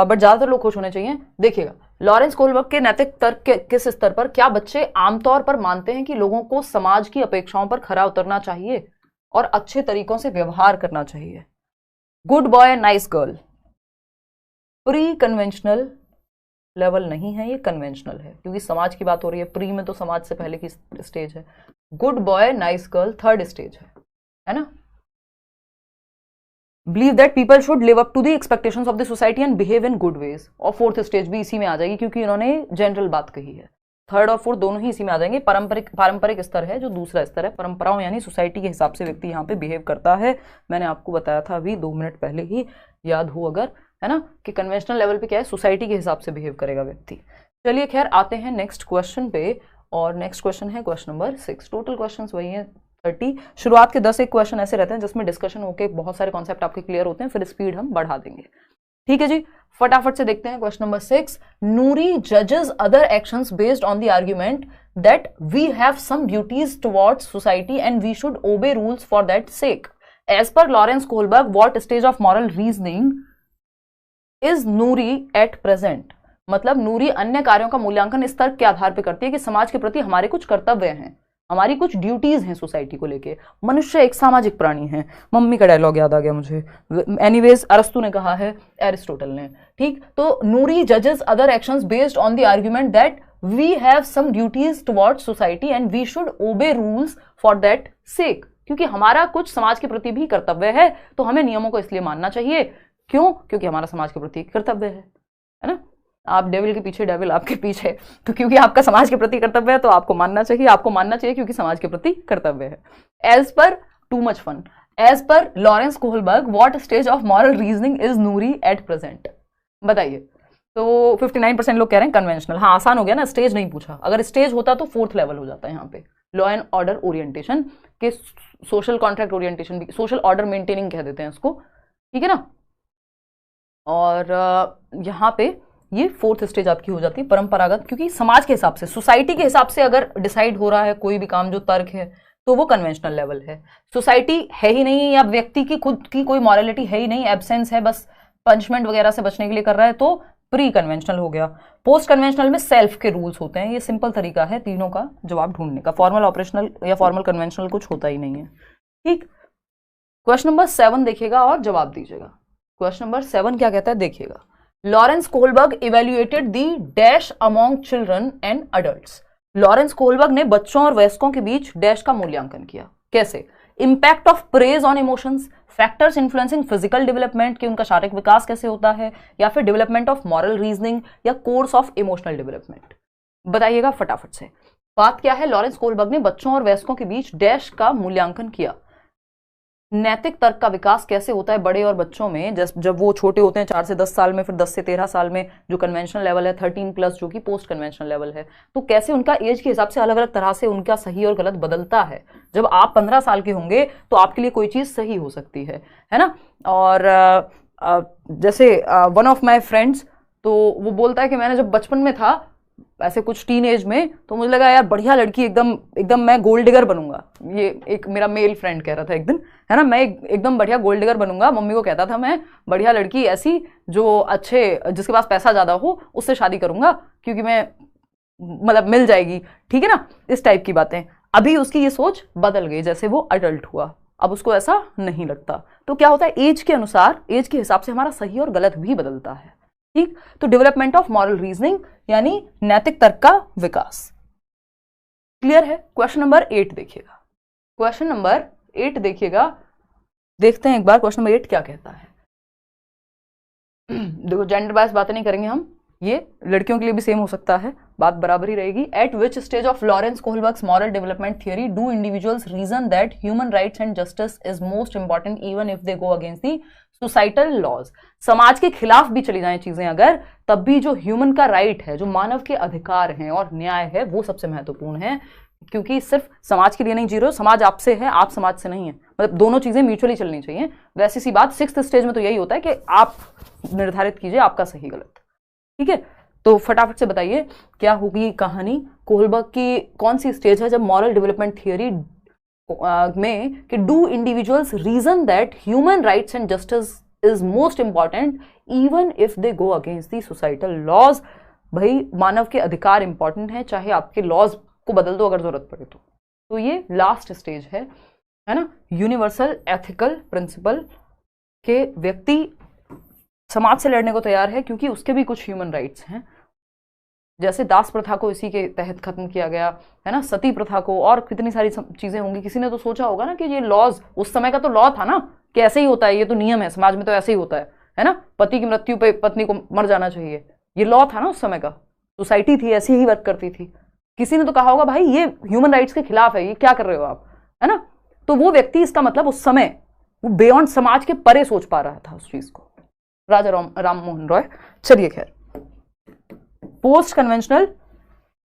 बट ज्यादातर लोग खुश होने चाहिए। देखिएगा, लॉरेंस कोलबर्ग के नैतिक तर्क के किस स्तर पर, क्या बच्चे आमतौर पर मानते हैं कि लोगों को समाज की अपेक्षाओं पर खरा उतरना चाहिए और अच्छे तरीकों से व्यवहार करना चाहिए। Good boy nice girl, pre conventional level नहीं है ये, कन्वेंशनल है, क्योंकि समाज की बात हो रही है। प्री में तो समाज से पहले की स्टेज है। Good boy nice girl 3rd stage है ना। Believe that people should live up to the expectations of the society and behave in good ways. और फोर्थ स्टेज भी इसी में आ जाएगी क्योंकि इन्होंने जनरल बात कही है। थर्ड और फोर्थ दोनों ही इसी में आ जाएंगे। पारंपरिक स्तर है जो दूसरा स्तर है, परंपराओं यानी सोसाइटी के हिसाब से व्यक्ति यहाँ पे बिहेव करता है। मैंने आपको बताया था अभी 2 मिनट पहले ही, याद हो अगर, है ना, कि कन्वेंशनल लेवल पे क्या है, सोसाइटी के हिसाब से बिहेव करेगा व्यक्ति। चलिए खैर आते हैं नेक्स्ट क्वेश्चन पे, और नेक्स्ट क्वेश्चन है क्वेश्चन नंबर 6। टोटल क्वेश्चन वही है 30। शुरुआत के 10 एक क्वेश्चन ऐसे रहते हैं जिसमें डिस्कशन होकर बहुत सारे कॉन्सेप्ट आपके क्लियर होते हैं, फिर स्पीड हम बढ़ा देंगे। ठीक है जी, फटाफट से देखते हैं क्वेश्चन नंबर 6। नूरी जजेस other actions based on the argument that we have some duties towards society and we should obey rules for that sake. As per Lawrence Kohlberg, what stage of moral reasoning is Noori at present. मतलब नूरी अन्य कार्यों का मूल्यांकन इस तर्क के आधार पर करती है कि समाज के प्रति हमारे कुछ कर्तव्य हैं, हमारी कुछ ड्यूटीज हैं सोसाइटी को लेके। मनुष्य एक सामाजिक प्राणी है। मम्मी का डायलॉग याद आ गया मुझे, एनीवेज अरस्तु ने कहा है, एरिस्टोटल ने। ठीक, तो नूरी जजेस other actions based on the argument that we have some duties towards society and we should obey rules for that sake. क्योंकि हमारा कुछ समाज के प्रति भी कर्तव्य है, तो हमें नियमों को इसलिए मानना चाहिए। क्यों? क्योंकि हमारा समाज के प्रति कर्तव्य है ना। आप डेविल के पीछे, डेविल आपके पीछे, तो क्योंकि आपका समाज के प्रति कर्तव्य है तो आपको मानना चाहिए। आपको मानना चाहिए क्योंकि समाज के प्रति कर्तव्य है। As per too much fun, as per Lawrence Kohlberg, what stage of moral reasoning is Noori at present. बताइए। तो 59% लोग कह रहे हैं कन्वेंशनल। हाँ, आसान हो गया ना, स्टेज नहीं पूछा। अगर स्टेज होता तो 4th लेवल हो जाता है यहाँ पे। लॉ एंड ऑर्डर ओरिएंटेशन के सोशल कॉन्ट्रैक्ट ओरिएंटेशन भी, सोशल ऑर्डर मेंटेनिंग कह देते हैं इसको, ठीक है ना। और यहाँ पे ये 4th स्टेज आपकी हो जाती है परंपरागत, क्योंकि समाज के हिसाब से, सोसाइटी के हिसाब से अगर डिसाइड हो रहा है कोई भी काम जो तर्क है, तो वो कन्वेंशनल लेवल है। सोसाइटी है ही नहीं या व्यक्ति की खुद की कोई मॉरलिटी है ही नहीं, एब्सेंस है, बस पनिशमेंट वगैरह से बचने के लिए कर रहा है, तो प्री कन्वेंशनल हो गया। पोस्ट कन्वेंशनल में सेल्फ के रूल्स होते हैं। ये सिंपल तरीका है तीनों का जवाब ढूंढने का। फॉर्मल, ऑपरेशनल या फॉर्मल कन्वेंशनल कुछ होता ही नहीं है। ठीक, क्वेश्चन नंबर 7 देखिएगा और जवाब दीजिएगा। क्वेश्चन नंबर 7 क्या कहता है देखिएगा। Lawrence Kohlberg evaluated the dash among children and adults. Lawrence Kohlberg ने बच्चों और वयस्कों के बीच डैश का मूल्यांकन किया। कैसे? Impact of praise on emotions, factors influencing physical development, कि उनका शारीरिक विकास कैसे होता है, या फिर डेवलपमेंट ऑफ मॉरल रीजनिंग या कोर्स ऑफ इमोशनल डेवलपमेंट। बताइएगा फटाफट से। बात क्या है, लॉरेंस कोहलबर्ग ने बच्चों और वयस्कों के बीच डैश का मूल्यांकन किया। नैतिक तर्क का विकास कैसे होता है बड़े और बच्चों में, जब वो छोटे होते हैं 4 से 10 साल में, फिर 10 से 13 साल में जो कन्वेंशनल लेवल है, 13+ जो कि पोस्ट कन्वेंशनल लेवल है, तो कैसे उनका एज के हिसाब से अलग अलग तरह से उनका सही और गलत बदलता है। जब आप 15 साल के होंगे तो आपके लिए कोई चीज़ सही हो सकती है ना। और जैसे वन ऑफ माई फ्रेंड्स, तो वो बोलता है कि मैंने जब बचपन में था, ऐसे कुछ टीन एज में, तो मुझे लगा यार बढ़िया लड़की, एकदम मैं गोल्ड डिगर बनूंगा। ये एक मेरा मेल फ्रेंड कह रहा था एक दिन, है ना, मैं एकदम बढ़िया गोल्ड डिगर बनूंगा। मम्मी को कहता था मैं बढ़िया लड़की ऐसी जो अच्छे, जिसके पास पैसा ज्यादा हो, उससे शादी करूंगा क्योंकि मैं मतलब मिल जाएगी, ठीक है ना, इस टाइप की बातें। अभी उसकी ये सोच बदल गई जैसे वो अडल्ट हुआ, अब उसको ऐसा नहीं लगता। तो क्या होता है, एज के अनुसार, एज के हिसाब से हमारा सही और गलत भी बदलता है। ठीक, तो डेवलपमेंट ऑफ मॉरल रीजनिंग यानी नैतिक तर्क का विकास। क्लियर है? क्वेश्चन नंबर 8 देखिएगा। क्वेश्चन नंबर 8 देखिएगा, देखते हैं एक बार क्वेश्चन नंबर 8 क्या कहता है। देखो, जेंडर बायस बातें नहीं करेंगे हम, ये लड़कियों के लिए भी सेम हो सकता है, बात बराबर ही रहेगी। At which stage of Lawrence Kohlberg's moral development theory do individuals reason that human rights and justice is most important even if they go against the societal laws. समाज के खिलाफ भी चली जाएं चीजें अगर, तब भी जो ह्यूमन का राइट है, जो मानव के अधिकार हैं और न्याय है, वो सबसे महत्वपूर्ण है। क्योंकि सिर्फ समाज के लिए नहीं जी रहे हो, समाज आपसे है, आप समाज से नहीं है, मतलब दोनों चीजें म्यूचुअली चलनी चाहिए। वैसी सी बात 6th स्टेज में तो यही होता है कि आप निर्धारित कीजिए आपका सही गलत। ठीक है, तो फटाफट से बताइए क्या होगी कहानी। कोहलबर्ग की कौन सी स्टेज है जब मॉरल डेवलपमेंट थियरी में कि do individuals reason that human rights and justice is most important even if they go against the societal laws. भाई मानव के अधिकार इंपॉर्टेंट है, चाहे आपके लॉज को बदल दो अगर जरूरत पड़े तो ये लास्ट स्टेज है ना। यूनिवर्सल एथिकल प्रिंसिपल के व्यक्ति समाज से लड़ने को तैयार है क्योंकि उसके भी कुछ ह्यूमन राइट्स हैं। जैसे दास प्रथा को इसी के तहत खत्म किया गया है ना, सती प्रथा को, और कितनी सारी चीजें होंगी। किसी ने तो सोचा होगा ना कि ये लॉज, उस समय का तो लॉ था ना कि ऐसे ही होता है, ये तो नियम है, समाज में तो ऐसे ही होता है ना, पति की मृत्यु पे पत्नी को मर जाना चाहिए, ये लॉ था ना उस समय का, सोसाइटी थी ऐसी ही वर्क करती थी। किसी ने तो कहा होगा भाई ये ह्यूमन राइट्स के खिलाफ है, ये क्या कर रहे हो आप, है ना। तो वो व्यक्ति, इसका मतलब उस समय वो बियॉन्ड समाज के परे सोच पा रहा था उस चीज को, राजा राम मोहन रॉय। चलिए खैर, पोस्ट कन्वेंशनल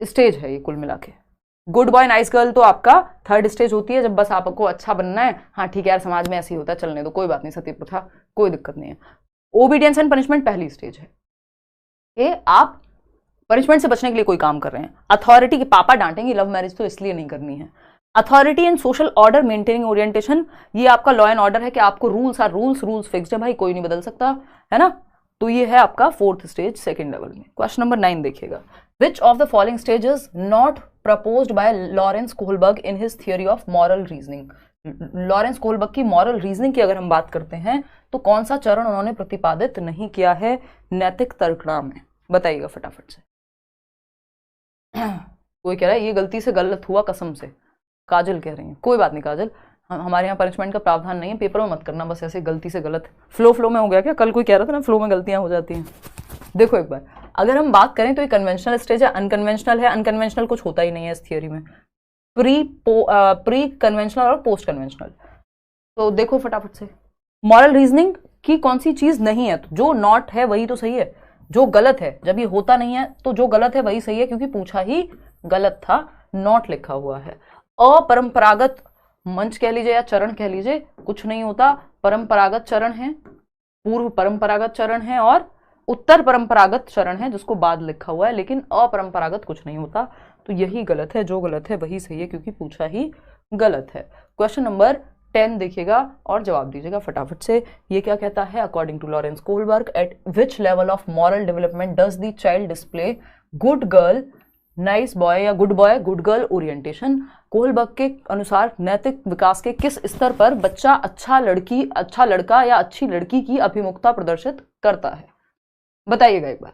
स्टेज है ये कुल मिला के। गुड बॉय नाइस गर्ल तो आपका थर्ड स्टेज होती है, जब बस आपको अच्छा बनना है, हाँ ठीक है यार समाज में ऐसे ही होता है, चलने दो, कोई बात नहीं, सती प्रथा कोई दिक्कत नहीं है। ओबीडियंस एंड पनिशमेंट पहली स्टेज है, ये आप पनिशमेंट से बचने के लिए कोई काम कर रहे हैं। अथॉरिटी के पापा डांटेंगे, लव मैरिज तो इसलिए नहीं करनी है। Authority and social order maintaining orientation, ये आपका लॉ एंड ऑर्डर है कि आपको रूल्स आर रूल्स फिक्स्ड है भाई, कोई नहीं बदल सकता, है ना। तो ये है आपका फोर्थ स्टेज सेकंड लेवल में। क्वेश्चन नंबर 9 देखिएगा, which of the following stage is not proposed by Lawrence Kohlberg in his theory of moral reasoning. Lawrence Kohlberg की मॉरल रीजनिंग की अगर हम बात करते हैं तो कौन सा चरण उन्होंने प्रतिपादित नहीं किया है नैतिक तर्कणा में, बताइएगा फटाफट से। कोई कह रहा है ये गलती से गलत हुआ कसम से, काजल कह रही है, कोई बात नहीं काजल, हमारे यहाँ पनिशमेंट का प्रावधान नहीं है, पेपर में मत करना, बस ऐसे गलती से गलत फ्लो में हो गया क्या, कल कोई कह रहा था ना फ्लो में गलतियां हो जाती हैं। देखो एक बार, अगर हम बात करें तो ये कन्वेंशनल स्टेज है, अनकन्वेंशनल है, अनकन्वेंशनल कुछ होता ही नहीं है इस थियोरी में, प्री कन्वेंशनल और पोस्ट कन्वेंशनल। तो देखो फटाफट से, मॉरल रीजनिंग की कौन सी चीज नहीं है, तो जो नॉट है वही तो सही है, जो गलत है जब ये होता नहीं है तो जो गलत है वही सही है, क्योंकि पूछा ही गलत था, नॉट लिखा हुआ है। अपरंपरागत मंच कह लीजिए या चरण कह लीजिए, कुछ नहीं होता, परंपरागत चरण है, पूर्व परंपरागत चरण है और उत्तर परंपरागत चरण है जिसको बाद लिखा हुआ है, लेकिन अपरंपरागत कुछ नहीं होता, तो यही गलत है, जो गलत है वही सही है क्योंकि पूछा ही गलत है। क्वेश्चन नंबर 10 देखिएगा और जवाब दीजिएगा फटाफट से। ये क्या कहता है, according to Lawrence Kohlberg at which level of moral development does the child display good girl nice boy या good boy good girl orientation. Kohlberg के अनुसार नैतिक विकास के किस स्तर पर बच्चा अच्छा लड़का या अच्छी लड़की की अभिमुखता प्रदर्शित करता है, बताइएगा एक बार।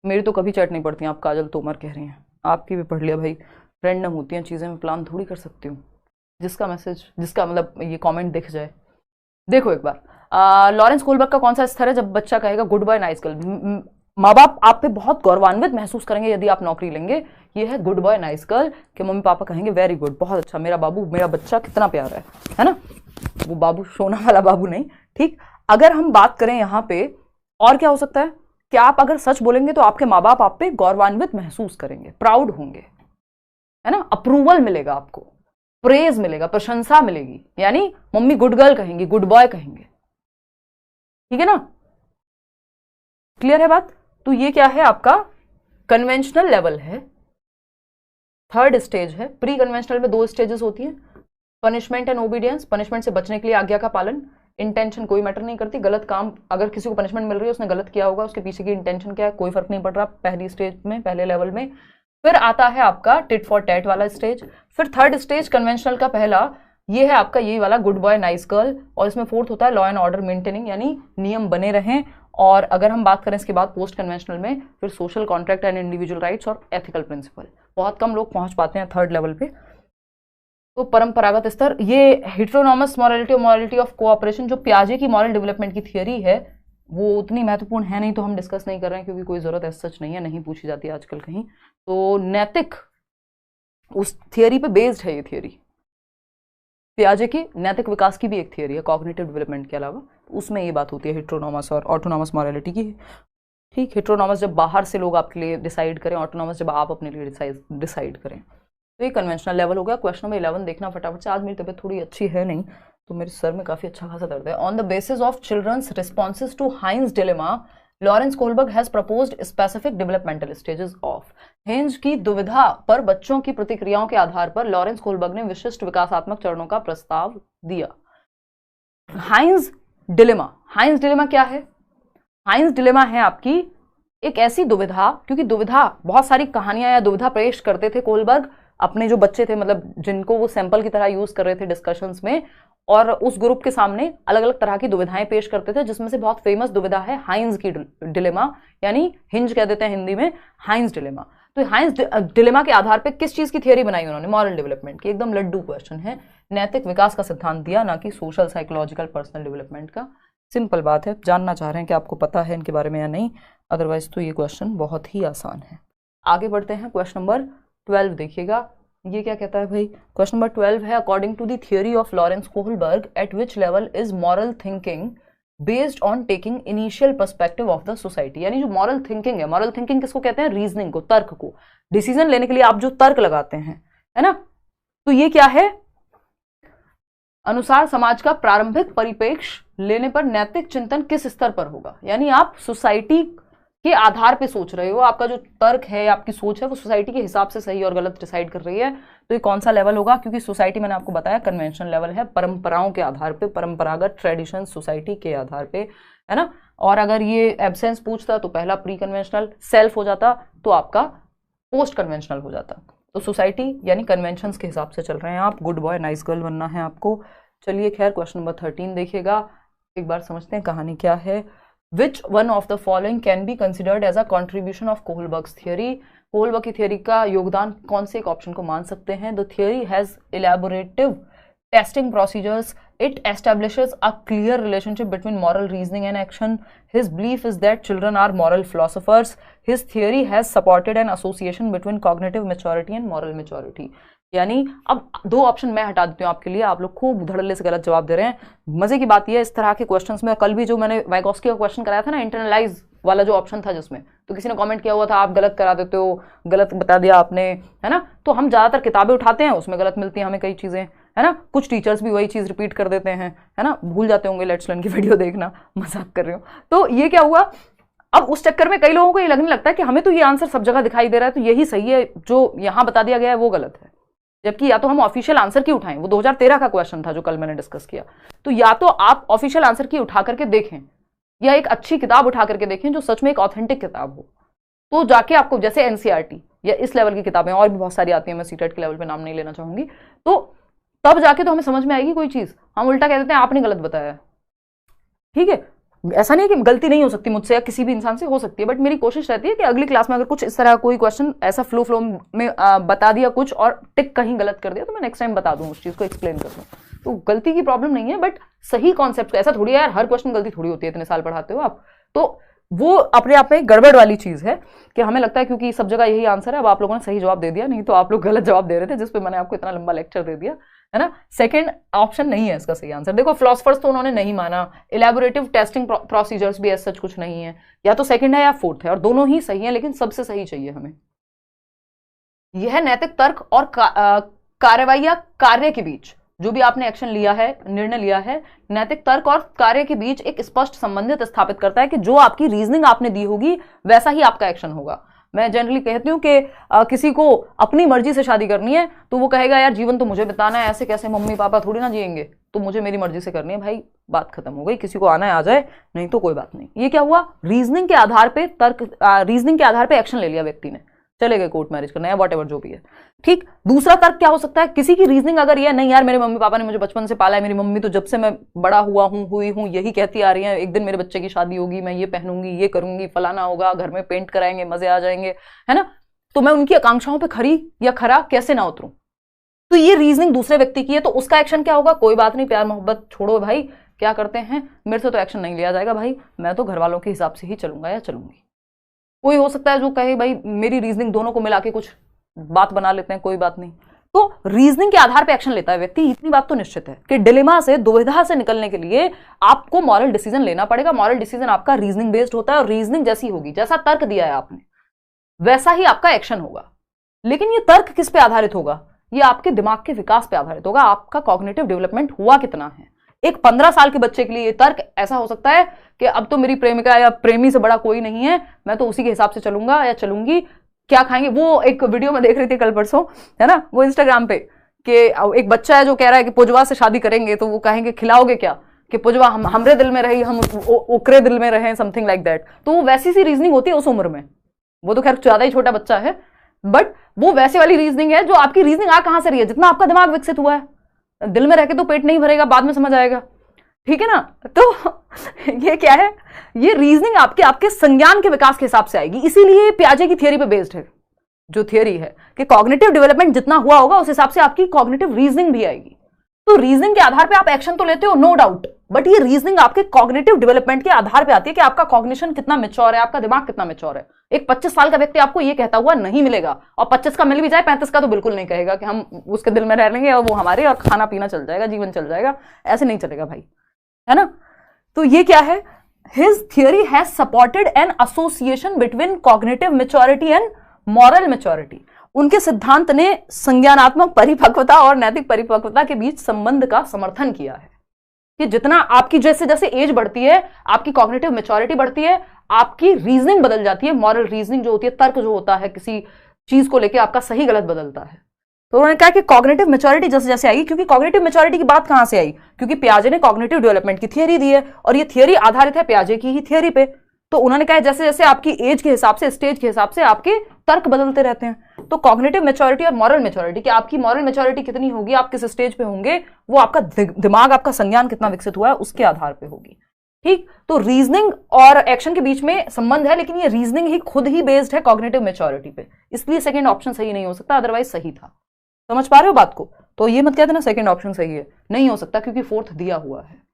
मेरी तो कभी चैट नहीं पढ़ती, आप काजल तोमर कह रही हैं, आपकी भी पढ़ लिया भाई, रैंडम होती हैं चीज़ें, मैं प्लान थोड़ी कर सकती हूँ, जिसका मैसेज जिसका मतलब ये कमेंट दिख जाए। देखो एक बार, लॉरेंस कोहलबर्ग का कौन सा स्तर है जब बच्चा कहेगा गुड बॉय नाइस गर्ल। माँ बाप आप पे बहुत गौरवान्वित महसूस करेंगे यदि आप नौकरी लेंगे, ये है गुड बॉय नाइस गर्ल, कि मम्मी पापा कहेंगे वेरी गुड, बहुत अच्छा, मेरा बाबू मेरा बच्चा कितना प्यारा है ना, वो बाबू सोना वाला बाबू नहीं, ठीक। अगर हम बात करें यहाँ पे और क्या हो सकता है कि आप अगर सच बोलेंगे तो आपके माँ बाप आप पे गौरवान्वित महसूस करेंगे, प्राउड होंगे, है ना, अप्रूवल मिलेगा आपको, प्रेज मिलेगा, प्रशंसा मिलेगी, यानी मम्मी गुड गर्ल कहेंगी, गुड बॉय कहेंगे, ठीक है ना, क्लियर है बात। तो ये क्या है आपका कन्वेंशनल लेवल है, थर्ड स्टेज है। प्री कन्वेंशनल में 2 स्टेजेस होती हैं, पनिशमेंट एंड ओबीडियंस, पनिशमेंट से बचने के लिए आज्ञा का पालन, इंटेंशन कोई मैटर नहीं करती, गलत काम अगर किसी को पनिशमेंट मिल रही है उसने गलत किया होगा, उसके पीछे की इंटेंशन क्या है कोई फर्क नहीं पड़ रहा, पहली स्टेज में पहले लेवल में। फिर आता है आपका टिट फॉर टैट वाला स्टेज, फिर थर्ड स्टेज कन्वेंशनल का पहला ये है आपका यही वाला गुड बॉय नाइस गर्ल, और इसमें फोर्थ होता है लॉ एंड ऑर्डर मेंटेनिंग, यानी नियम बने रहें। और अगर हम बात करें इसके बाद पोस्ट कन्वेंशनल में, फिर social contract and individual rights और एथिकल प्रिंसिपल, बहुत कम लोग पहुंच पाते हैं थर्ड लेवल पे। तो परंपरागत स्तर, ये हिट्रोनॉमस मॉरलिटी और मॉरलिटी ऑफ कोऑपरेशन, जो पियाजे की मॉरल डेवलपमेंट की थियरी है, वो उतनी महत्वपूर्ण है नहीं, तो हम डिस्कस नहीं कर रहे हैं क्योंकि कोई जरूरत ऐसा सच नहीं है, नहीं पूछी जाती है आजकल कहीं। तो नैतिक उस थियरी पे बेस्ड है ये थियरी, पियाजे की नैतिक विकास की भी एक थियरी है कॉग्निटिव डेवलपमेंट के अलावा, उसमें ये बात होती है हिट्रोनॉमस और ऑटोनॉमस मॉरलिटी की, ठीक। हिट्रोनॉमस जब बाहर से लोग आपके लिए डिसाइड करें, ऑटोनॉमस जब आप अपने लिए डिसाइड करें, तो ये कन्वेंशनल लेवल हो गया। क्वेश्चन नंबर 11 देखना फटाफट से, आज मेरी तबीयत थोड़ी अच्छी है नहीं तो मेरे सर में काफी अच्छा खासा दर्द है। On the basis of children's responses to Heinz dilemma, Lawrence Kohlberg has proposed specific developmental stages of. Heinz की दुविधा पर बच्चों की प्रतिक्रियाओं के आधार पर लॉरेंस कोहलबर्ग ने विशिष्ट विकासात्मक चरणों का प्रस्ताव दिया। हाइंस डिलेमा क्या है? हाइंस डिलेमा है आपकी एक ऐसी दुविधा, क्योंकि दुविधा बहुत सारी कहानियां या दुविधा पेश करते थे कोहलबर्ग अपने जो बच्चे थे, मतलब जिनको वो सैंपल की तरह यूज कर रहे थे डिस्कशंस में, और उस ग्रुप के सामने अलग अलग तरह की दुविधाएं पेश करते थे, जिसमें से बहुत फेमस दुविधा है हाइंस की डिलेमा, यानी हिंज कह देते हैं हिंदी में, हाइंस डिलेमा। तो हाइंस डिलेमा के आधार पे किस चीज की थियरी बनाई उन्होंने? मॉरल डेवलपमेंट की। एकदम लड्डू क्वेश्चन है, नैतिक विकास का सिद्धांत दिया, ना कि सोशल साइकोलॉजिकल पर्सनल डेवलपमेंट का। सिंपल बात है, जानना चाह रहे हैं कि आपको पता है इनके बारे में या नहीं, अदरवाइज तो ये क्वेश्चन बहुत ही आसान है। आगे बढ़ते हैं, क्वेश्चन नंबर 12 देखिएगा। ये क्या कहता है भाई, क्वेश्चन नंबर 12 है, according to the theory of Lawrence Kohlberg at which level is moral thinking based on taking initial perspective of the society. यानी जो मॉरल थिंकिंग है, मॉरल थिंकिंग किसको कहते हैं, रीजनिंग को, तर्क को, डिसीजन लेने के लिए आप जो तर्क लगाते हैं, है ना, तो ये क्या है, अनुसार समाज का प्रारंभिक परिप्रेक्ष्य लेने पर नैतिक चिंतन किस स्तर पर होगा। यानी आप सोसाइटी के आधार पे सोच रहे हो, आपका जो तर्क है, आपकी सोच है, वो सोसाइटी के हिसाब से सही और गलत डिसाइड कर रही है, तो ये कौन सा लेवल होगा, क्योंकि सोसाइटी मैंने आपको बताया कन्वेंशन लेवल है, परंपराओं के आधार पे, परंपरागत ट्रेडिशन सोसाइटी के आधार पे, है ना। और अगर ये एब्सेंस पूछता तो पहला प्री कन्वेंशनल, सेल्फ हो जाता तो आपका पोस्ट कन्वेंशनल हो जाता। तो सोसाइटी यानी कन्वेंशंस के हिसाब से चल रहे हैं आप, गुड बॉय नाइस गर्ल बनना है आपको। चलिए खैर, क्वेश्चन नंबर 13 देखिएगा, एक बार समझते हैं कहानी क्या है। Which one of the following can be considered as a contribution of Kohlberg's theory? Kohlberg की थियोरी का योगदान कौन से एक ऑप्शन को मान सकते हैं। The theory has elaborative testing procedures. It establishes a clear relationship between moral reasoning and action. His belief is that children are moral philosophers. His theory has supported an association between cognitive maturity and moral maturity. यानी अब दो option मैं हटा देती हूँ आपके लिए, आप लोग खूब धड़ल्ले से गलत जवाब दे रहे हैं। मजे की बात यह है, इस तरह के क्वेश्चंस में, कल भी जो मैंने वाइगोस्की का क्वेश्चन कराया था ना, इंटरनलाइज वाला जो ऑप्शन था, जिसमें तो किसी ने कमेंट किया हुआ था आप गलत करा देते हो, गलत बता दिया आपने, है ना। तो हम ज्यादातर किताबें उठाते हैं, उसमें गलत मिलती हैं हमें कई चीजें, है ना। कुछ टीचर्स भी वही चीज रिपीट कर देते हैं, है ना, भूल जाते होंगे लेट्स लर्न की वीडियो देखना, मजाक कर रहे हो। तो ये क्या हुआ, अब उस चक्कर में कई लोगों को ये लगने लगता है कि हमें तो ये आंसर सब जगह दिखाई दे रहा है, तो यही सही है, जो यहाँ बता दिया गया है वो गलत है। जबकि या तो हम ऑफिशियल आंसर की उठाएं, वो 2013 का क्वेश्चन था जो कल मैंने डिस्कस किया, तो या तो आप ऑफिशियल आंसर की उठा करके देखें, या एक अच्छी किताब उठा करके देखें जो सच में एक ऑथेंटिक किताब हो, तो जाके आपको, जैसे एनसीईआरटी या इस लेवल की किताबें और भी बहुत सारी आती हैं, मैं सीटेट के लेवल पे नाम नहीं लेना चाहूंगी, तो तब जाके तो हमें समझ में आएगी कोई चीज। हम उल्टा कह देते हैं आपने गलत बताया है, ठीक है। ऐसा नहीं है कि गलती नहीं हो सकती मुझसे या किसी भी इंसान से, हो सकती है, बट मेरी कोशिश रहती है कि अगली क्लास में अगर कुछ इस तरह कोई क्वेश्चन ऐसा फ्लो में बता दिया कुछ और टिक कहीं गलत कर दिया, तो मैं नेक्स्ट टाइम बता दूं, उस चीज को एक्सप्लेन कर दूं। तो गलती की प्रॉब्लम नहीं है, बट सही कॉन्सेप्ट, ऐसा थोड़ी है यार हर क्वेश्चन गलती थोड़ी होती है, इतने साल पढ़ाते हो आप, तो वो अपने आप में गड़बड़ वाली चीज है कि हमें लगता है क्योंकि सब जगह यही आंसर है, अब आप लोगों ने सही जवाब दे दिया, नहीं तो आप लोग गलत जवाब दे रहे थे, जिसपे मैंने आपको इतना लंबा लेक्चर दे दिया, है ना। सेकंड ऑप्शन नहीं है इसका सही आंसर। देखो फिलोसफर्स तो उन्होंने नहीं माना, इलेबोरेटिव टेस्टिंग प्रोसीजर्स भी ऐसा कुछ नहीं है, या तो सेकंड है या फोर्थ है, और दोनों ही सही है, लेकिन सबसे सही चाहिए हमें। यह नैतिक तर्क और कार्रवाई या कार्य के बीच जो भी आपने एक्शन लिया है, निर्णय लिया है, नैतिक तर्क और कार्य के बीच एक स्पष्ट संबंधित स्थापित करता है कि जो आपकी रीजनिंग आपने दी होगी वैसा ही आपका एक्शन होगा। मैं जनरली कहती हूँ कि किसी को अपनी मर्जी से शादी करनी है तो वो कहेगा यार जीवन तो मुझे बिताना है, ऐसे कैसे मम्मी पापा थोड़ी ना जिएंगे, तो मुझे मेरी मर्जी से करनी है। भाई बात खत्म हो गई, किसी को आना है आ जाए, नहीं तो कोई बात नहीं। ये क्या हुआ, रीजनिंग के आधार पे रीजनिंग के आधार पे एक्शन ले लिया व्यक्ति ने, चले गए कोर्ट मैरिज करना या वॉट एवर जो भी है, ठीक। दूसरा तर्क क्या हो सकता है, किसी की रीजनिंग अगर ये नहीं यार मेरे मम्मी पापा ने मुझे बचपन से पाला है, मेरी मम्मी तो जब से मैं बड़ा हुई हूँ यही कहती आ रही है, एक दिन मेरे बच्चे की शादी होगी, मैं ये पहनूंगी, ये करूंगी, फलाना होगा, घर में पेंट कराएंगे, मजे आ जाएंगे, है ना, तो मैं उनकी आकांक्षाओं पर खरी या खरा कैसे ना उतरूं। तो ये रीजनिंग दूसरे व्यक्ति की है, तो उसका एक्शन क्या होगा, कोई बात नहीं, प्यार मोहब्बत छोड़ो भाई, क्या करते हैं, मेरे से तो एक्शन नहीं लिया जाएगा भाई, मैं तो घर वालों के हिसाब से ही चलूंगा या चलूंगी। कोई हो सकता है जो कहे भाई मेरी रीजनिंग, दोनों को मिला के कुछ बात बना लेते हैं, कोई बात नहीं। तो रीजनिंग के आधार पे एक्शन लेता है व्यक्ति, इतनी बात तो निश्चित है कि डिलेमा से, दुविधा से निकलने के लिए आपको मॉरल डिसीजन लेना पड़ेगा। मॉरल डिसीजन आपका रीजनिंग बेस्ड होता है, और रीजनिंग जैसी होगी, जैसा तर्क दिया है आपने वैसा ही आपका एक्शन होगा। लेकिन ये तर्क किस पे आधारित होगा, ये आपके दिमाग के विकास पे आधारित होगा, आपका कॉग्निटिव डेवलपमेंट हुआ कितना है। एक 15 साल के बच्चे के लिए ये तर्क ऐसा हो सकता है कि अब तो मेरी प्रेमिका या प्रेमी से बड़ा कोई नहीं है, मैं तो उसी के हिसाब से चलूंगा या चलूंगी, क्या खाएंगे। वो एक वीडियो में देख रही थी कल परसों, है ना, वो इंस्टाग्राम पे, कि एक बच्चा है जो कह रहा है कि पुजवा से शादी करेंगे तो वो कहेंगे खिलाओगे क्या, कि पुजवा हमरे दिल में रही, हम ओकरे दिल में रहे, समथिंग लाइक दैट। तो वो वैसी सी रीजनिंग होती है उस उम्र में, वो तो खैर ज्यादा ही छोटा बच्चा है, बट वो वैसे वाली रीजनिंग है जो आपकी रीजनिंग आ कहां से रही है, जितना आपका दिमाग विकसित हुआ है। दिल में रह के तो पेट नहीं भरेगा, बाद में समझ आएगा, ठीक है ना। तो ये क्या है, ये रीजनिंग आपके संज्ञान के विकास के हिसाब से आएगी। इसीलिए पियाजे की थियरी पे बेस्ड है, जो थियरी है कि कॉग्निटिव डेवलपमेंट जितना हुआ होगा उस हिसाब से आपकी कॉग्निटिव रीजनिंग भी आएगी। तो रीजनिंग के आधार पे आप एक्शन तो लेते हो, नो डाउट, बट ये रीजनिंग आपके कॉग्निटिव डेवलपमेंट के आधार पे आती है कि आपका कॉग्निशन कितना मैच्योर है, आपका दिमाग कितना मैच्योर है। एक 25 साल का व्यक्ति आपको ये कहता हुआ नहीं मिलेगा, और 25 का मिल भी जाए 35 का तो बिल्कुल नहीं कहेगा कि हम उसके दिल में रह लेंगे और वो हमारे, और खाना पीना चल जाएगा, जीवन चल जाएगा, ऐसे नहीं चलेगा भाई, है ना। तो ये क्या है, his theory has supported an association between cognitive maturity and moral maturity. उनके सिद्धांत ने संज्ञानात्मक परिपक्वता और नैतिक परिपक्वता के बीच संबंध का समर्थन किया है कि जितना आपकी जैसे जैसे एज बढ़ती है, आपकी कॉग्निटिव मैच्योरिटी बढ़ती है, आपकी रीजनिंग बदल जाती है, मॉरल रीजनिंग जो होती है, तर्क जो होता है किसी चीज को लेके आपका सही गलत बदलता है। तो उन्होंने कहा कि कॉग्निटिव मैच्योरिटी जैसे जैसे आएगी, क्योंकि कॉग्निटिव मैच्योरिटी की बात कहां से आई, क्योंकि पियाजे ने कॉग्निटिव डेवलपमेंट की थियरी दी है, और ये थियरी आधारित है पियाजे की ही थियरी पे। तो उन्होंने कहा जैसे जैसे आपकी एज के हिसाब से, स्टेज के हिसाब से आपके तर्क बदलते रहते हैं। तो कॉग्निटिव मैच्योरिटी और मॉरल मैच्योरिटी, कि आपकी मॉरल मैच्योरिटी कितनी होगी, आप किस स्टेज पे होंगे, वो आपका दिमाग, आपका संज्ञान कितना विकसित हुआ है उसके आधार पे होगी। ठीक, तो रीजनिंग और एक्शन के बीच में संबंध है, लेकिन ये रीजनिंग ही खुद ही बेस्ड है कॉग्निटिव मैच्योरिटी पे, इसलिए सेकंड ऑप्शन सही नहीं हो सकता, अदरवाइज सही था। समझ पा रहे हो बात को? तो ये मत कहते ना सेकंड ऑप्शन सही है, नहीं हो सकता क्योंकि फोर्थ दिया हुआ है।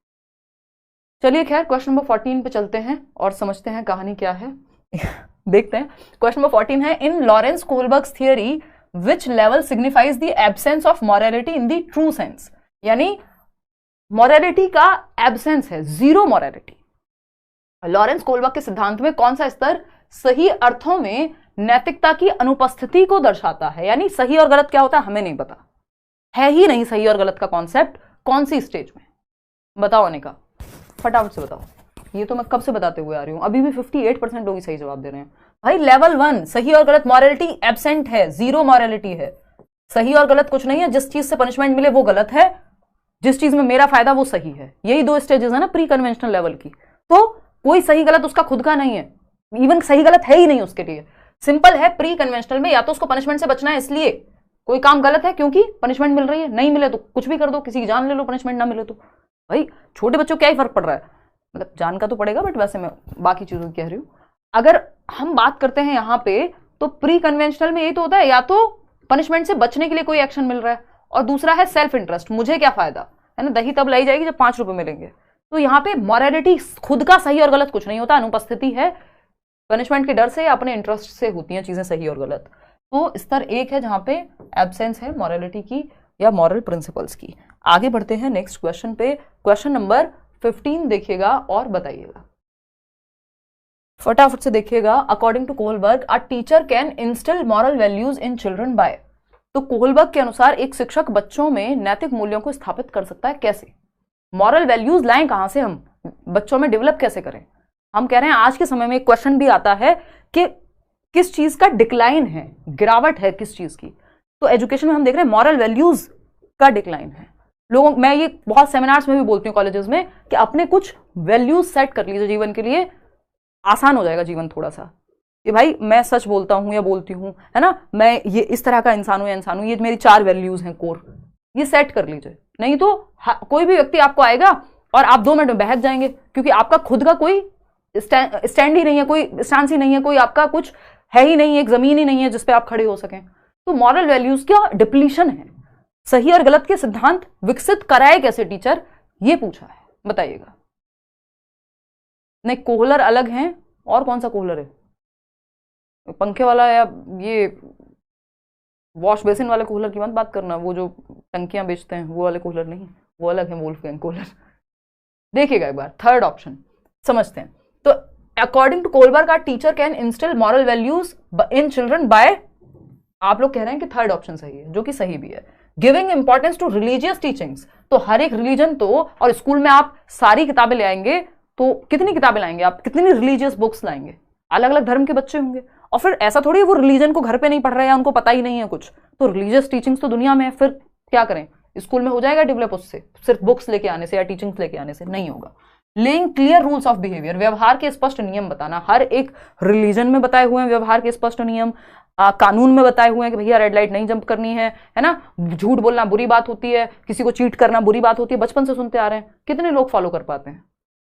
चलिए खैर क्वेश्चन नंबर 14 पे चलते हैं और समझते हैं कहानी क्या है। देखते हैं। क्वेश्चन नंबर 14 है, in Lawrence Kohlberg's theory which level signifies the absence of morality in the true sense. यानी मॉरलिटी का एब्सेंस है, जीरो मॉरलिटी। लॉरेंस कोलबर्ग के सिद्धांत में कौन सा स्तर सही अर्थों में नैतिकता की अनुपस्थिति को दर्शाता है। यानी सही और गलत क्या होता है हमें नहीं पता, है ही नहीं सही और गलत का कॉन्सेप्ट, कौन सी स्टेज में, बताओ अनिका, फटाफट से बताओ। ये तो मैं कब से बताते हुए आ रही हूं, अभी भी 58% लोग सही जवाब दे रहे हैं। भाई लेवल 1 सही और गलत मॉरलिटी एब्सेंट है, जीरो मॉरलिटी है, सही और गलत कुछ नहीं है, जिस चीज से पनिशमेंट मिले वो गलत है, जिस चीज में मेरा फायदा वो सही है। यही दो स्टेजेस है ना प्री कन्वेंशनल लेवल की। तो कोई सही गलत उसका खुद का नहीं है, इवन सही गलत है ही नहीं उसके लिए। सिंपल है, प्री कन्वेंशनल में या तो उसको पनिशमेंट से बचना है, इसलिए कोई काम गलत है क्योंकि पनिशमेंट मिल रही है, नहीं मिले तो कुछ भी कर दो, किसी की जान ले लो, पनिशमेंट ना मिले तो। भाई छोटे बच्चों को क्या ही फर्क पड़ रहा है, मतलब जान का तो पड़ेगा, बट वैसे मैं बाकी चीजों की कह रही हूं। अगर हम बात करते हैं यहाँ पे, तो प्री कन्वेंशनल में यही तो होता है, या तो पनिशमेंट से बचने के लिए कोई एक्शन मिल रहा है, और दूसरा है सेल्फ इंटरेस्ट, मुझे क्या फायदा है ना, दही तब लाई जाएगी जब 5 रुपए मिलेंगे। तो यहाँ पे मॉरलिटी खुद का सही और गलत कुछ नहीं होता, अनुपस्थिति है, पनिशमेंट के डर से या अपने इंटरेस्ट से होती हैं चीजें सही और गलत। तो स्तर 1 है जहां पे एब्सेंस है मॉरलिटी की या मॉरल प्रिंसिपल्स की। आगे बढ़ते हैं नेक्स्ट क्वेश्चन पे। क्वेश्चन नंबर 15 देखिएगा और बताइएगा, फटाफट से देखिएगा। According to Kohlberg, a teacher can instil moral values in children by. तो कोलबर्ग के अनुसार एक शिक्षक बच्चों में नैतिक मूल्यों को स्थापित कर सकता है कैसे, मॉरल वैल्यूज लाएं कहां से, हम बच्चों में डेवलप कैसे करें। हम कह रहे हैं आज के समय में एक क्वेश्चन भी आता है कि किस चीज का डिक्लाइन है, गिरावट है किस चीज की। तो एजुकेशन में हम देख रहे हैं मॉरल वैल्यूज का डिक्लाइन है। लोगों, मैं ये बहुत सेमिनार्स में भी बोलती हूँ कॉलेजेस में, कि अपने कुछ वैल्यूज सेट कर लीजिए जीवन के लिए, आसान हो जाएगा जीवन थोड़ा सा। कि भाई मैं सच बोलता हूं या बोलती हूं, है ना, मैं ये इस तरह का इंसान हूं या इंसान हूं, ये मेरी 4 वैल्यूज हैं कोर, ये सेट कर लीजिए। नहीं तो कोई भी व्यक्ति आपको आएगा और आप 2 मिनट में बहक जाएंगे, क्योंकि आपका खुद का कोई स्टैंड ही नहीं है, कोई स्टांस ही नहीं है, कोई आपका कुछ है ही नहीं, एक जमीन ही नहीं है जिसपे आप खड़े हो सकें। तो मॉरल वैल्यूज का डिप्लीशन है। सही और गलत के सिद्धांत विकसित कराए कैसे टीचर, ये पूछा है, बताइएगा। नहीं, कोहलर अलग हैं, और कौन सा कोहलर है, पंखे वाला या ये वॉश बेसिन वाले कोहलर की मत बात करना, वो जो टंकियां बेचते हैं वो वाले कोहलर नहीं, वो अलग है, वोल्फगैंग कोहलर। देखिएगा एक बार, थर्ड ऑप्शन समझते हैं। तो according to Kohlberg, a teacher can instil moral values in children by, आप लोग कह रहे हैं कि थर्ड ऑप्शन सही है, जो कि सही भी है। Giving importance to religious teachings, तो हर एक रिलीजन तो, और स्कूल में आप सारी किताबें ले आएंगे तो कितनी किताबें लाएंगे आप, कितनी रिलीजियस बुक्स लाएंगे, अलग अलग धर्म के बच्चे होंगे, और फिर ऐसा थोड़ी वो रिलीजन को घर पे नहीं पढ़ रहे हैं, उनको पता ही नहीं है कुछ, तो रिलीजियस टीचिंग्स तो दुनिया में है, फिर क्या करें, स्कूल में हो जाएगा डेवलप उससे, सिर्फ बुक्स लेके आने से या टीचिंग्स लेके आने से नहीं होगा। Laying clear rules of behaviour, व्यवहार के स्पष्ट नियम बताना, हर एक रिलीजन में बताए हुए हैं व्यवहार के स्पष्ट नियम, कानून में बताए हुए हैं कि भैया रेड लाइट नहीं जंप करनी है ना, झूठ बोलना बुरी बात होती है, किसी को चीट करना बुरी बात होती है, बचपन से सुनते आ रहे हैं, कितने लोग फॉलो कर पाते हैं।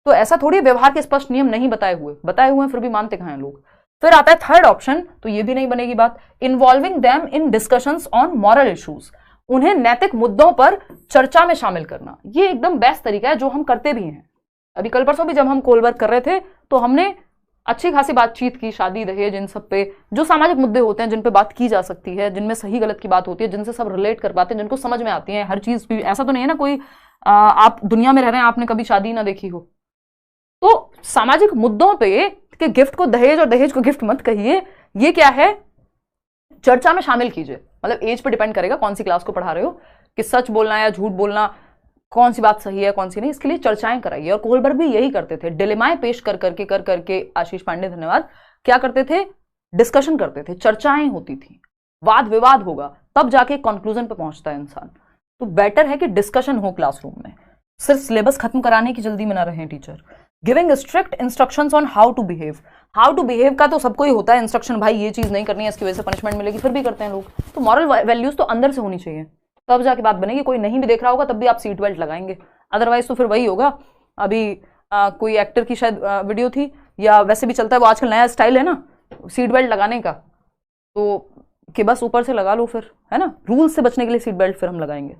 तो ऐसा थोड़ी व्यवहार के स्पष्ट नियम नहीं बताए हुए हैं, फिर भी मानते कहां हैं लोग। फिर आता है थर्ड ऑप्शन, तो ये भी नहीं बनेगी बात, involving them in discussions on moral issues, उन्हें नैतिक मुद्दों पर चर्चा में शामिल करना, ये एकदम बेस्ट तरीका है जो हम करते भी हैं। अभी कल परसों भी जब हम कोलवर्क कर रहे थे तो हमने अच्छी खासी बातचीत की, शादी, दहेज, इन सब पे जो सामाजिक मुद्दे होते हैं जिन पे बात की जा सकती है, जिनमें सही गलत की बात होती है, जिनसे सब रिलेट कर पाते हैं, जिनको समझ में आती है हर चीज भी। ऐसा तो नहीं है ना कोई आप दुनिया में रह रहे हैं, आपने कभी शादी ना देखी हो। तो सामाजिक मुद्दों पे कि गिफ्ट को दहेज और दहेज को गिफ्ट मत कहिए, ये क्या है, चर्चा में शामिल कीजिए। मतलब एज पे डिपेंड करेगा कौन सी क्लास को पढ़ा रहे हो, कि सच बोलना या झूठ बोलना, कौन सी बात सही है कौन सी नहीं, इसके लिए चर्चाएं कराइए। और कोलबर्ग भी यही करते थे, डिलेमाएं पेश कर करके आशीष पांडे धन्यवाद, क्या करते थे, डिस्कशन करते थे, चर्चाएं होती थी, वाद विवाद होगा तब जाके कंक्लूजन पे पहुंचता है इंसान। तो बेटर है कि डिस्कशन हो क्लासरूम में, सिर्फ सिलेबस खत्म कराने की जल्दी में ना रहे teacher. Giving strict instructions on how to behave, how to behave का तो सबको ही होता है इंस्ट्रक्शन, भाई ये चीज नहीं करनी है इसकी वजह से पनिशमेंट मिलेगी, फिर भी करते हैं लोग। तो मॉरल वैल्यूज तो अंदर से होनी चाहिए, तब जाके बात बनेगी। कोई नहीं भी देख रहा होगा तब भी आप सीट बेल्ट लगाएंगे, अदरवाइज तो फिर वही होगा। अभी कोई एक्टर की शायद वीडियो थी, या वैसे भी चलता है वो आजकल नया स्टाइल है ना सीट बेल्ट लगाने का, तो कि बस ऊपर से लगा लो फिर, है ना, रूल्स से बचने के लिए सीट बेल्ट फिर हम लगाएंगे।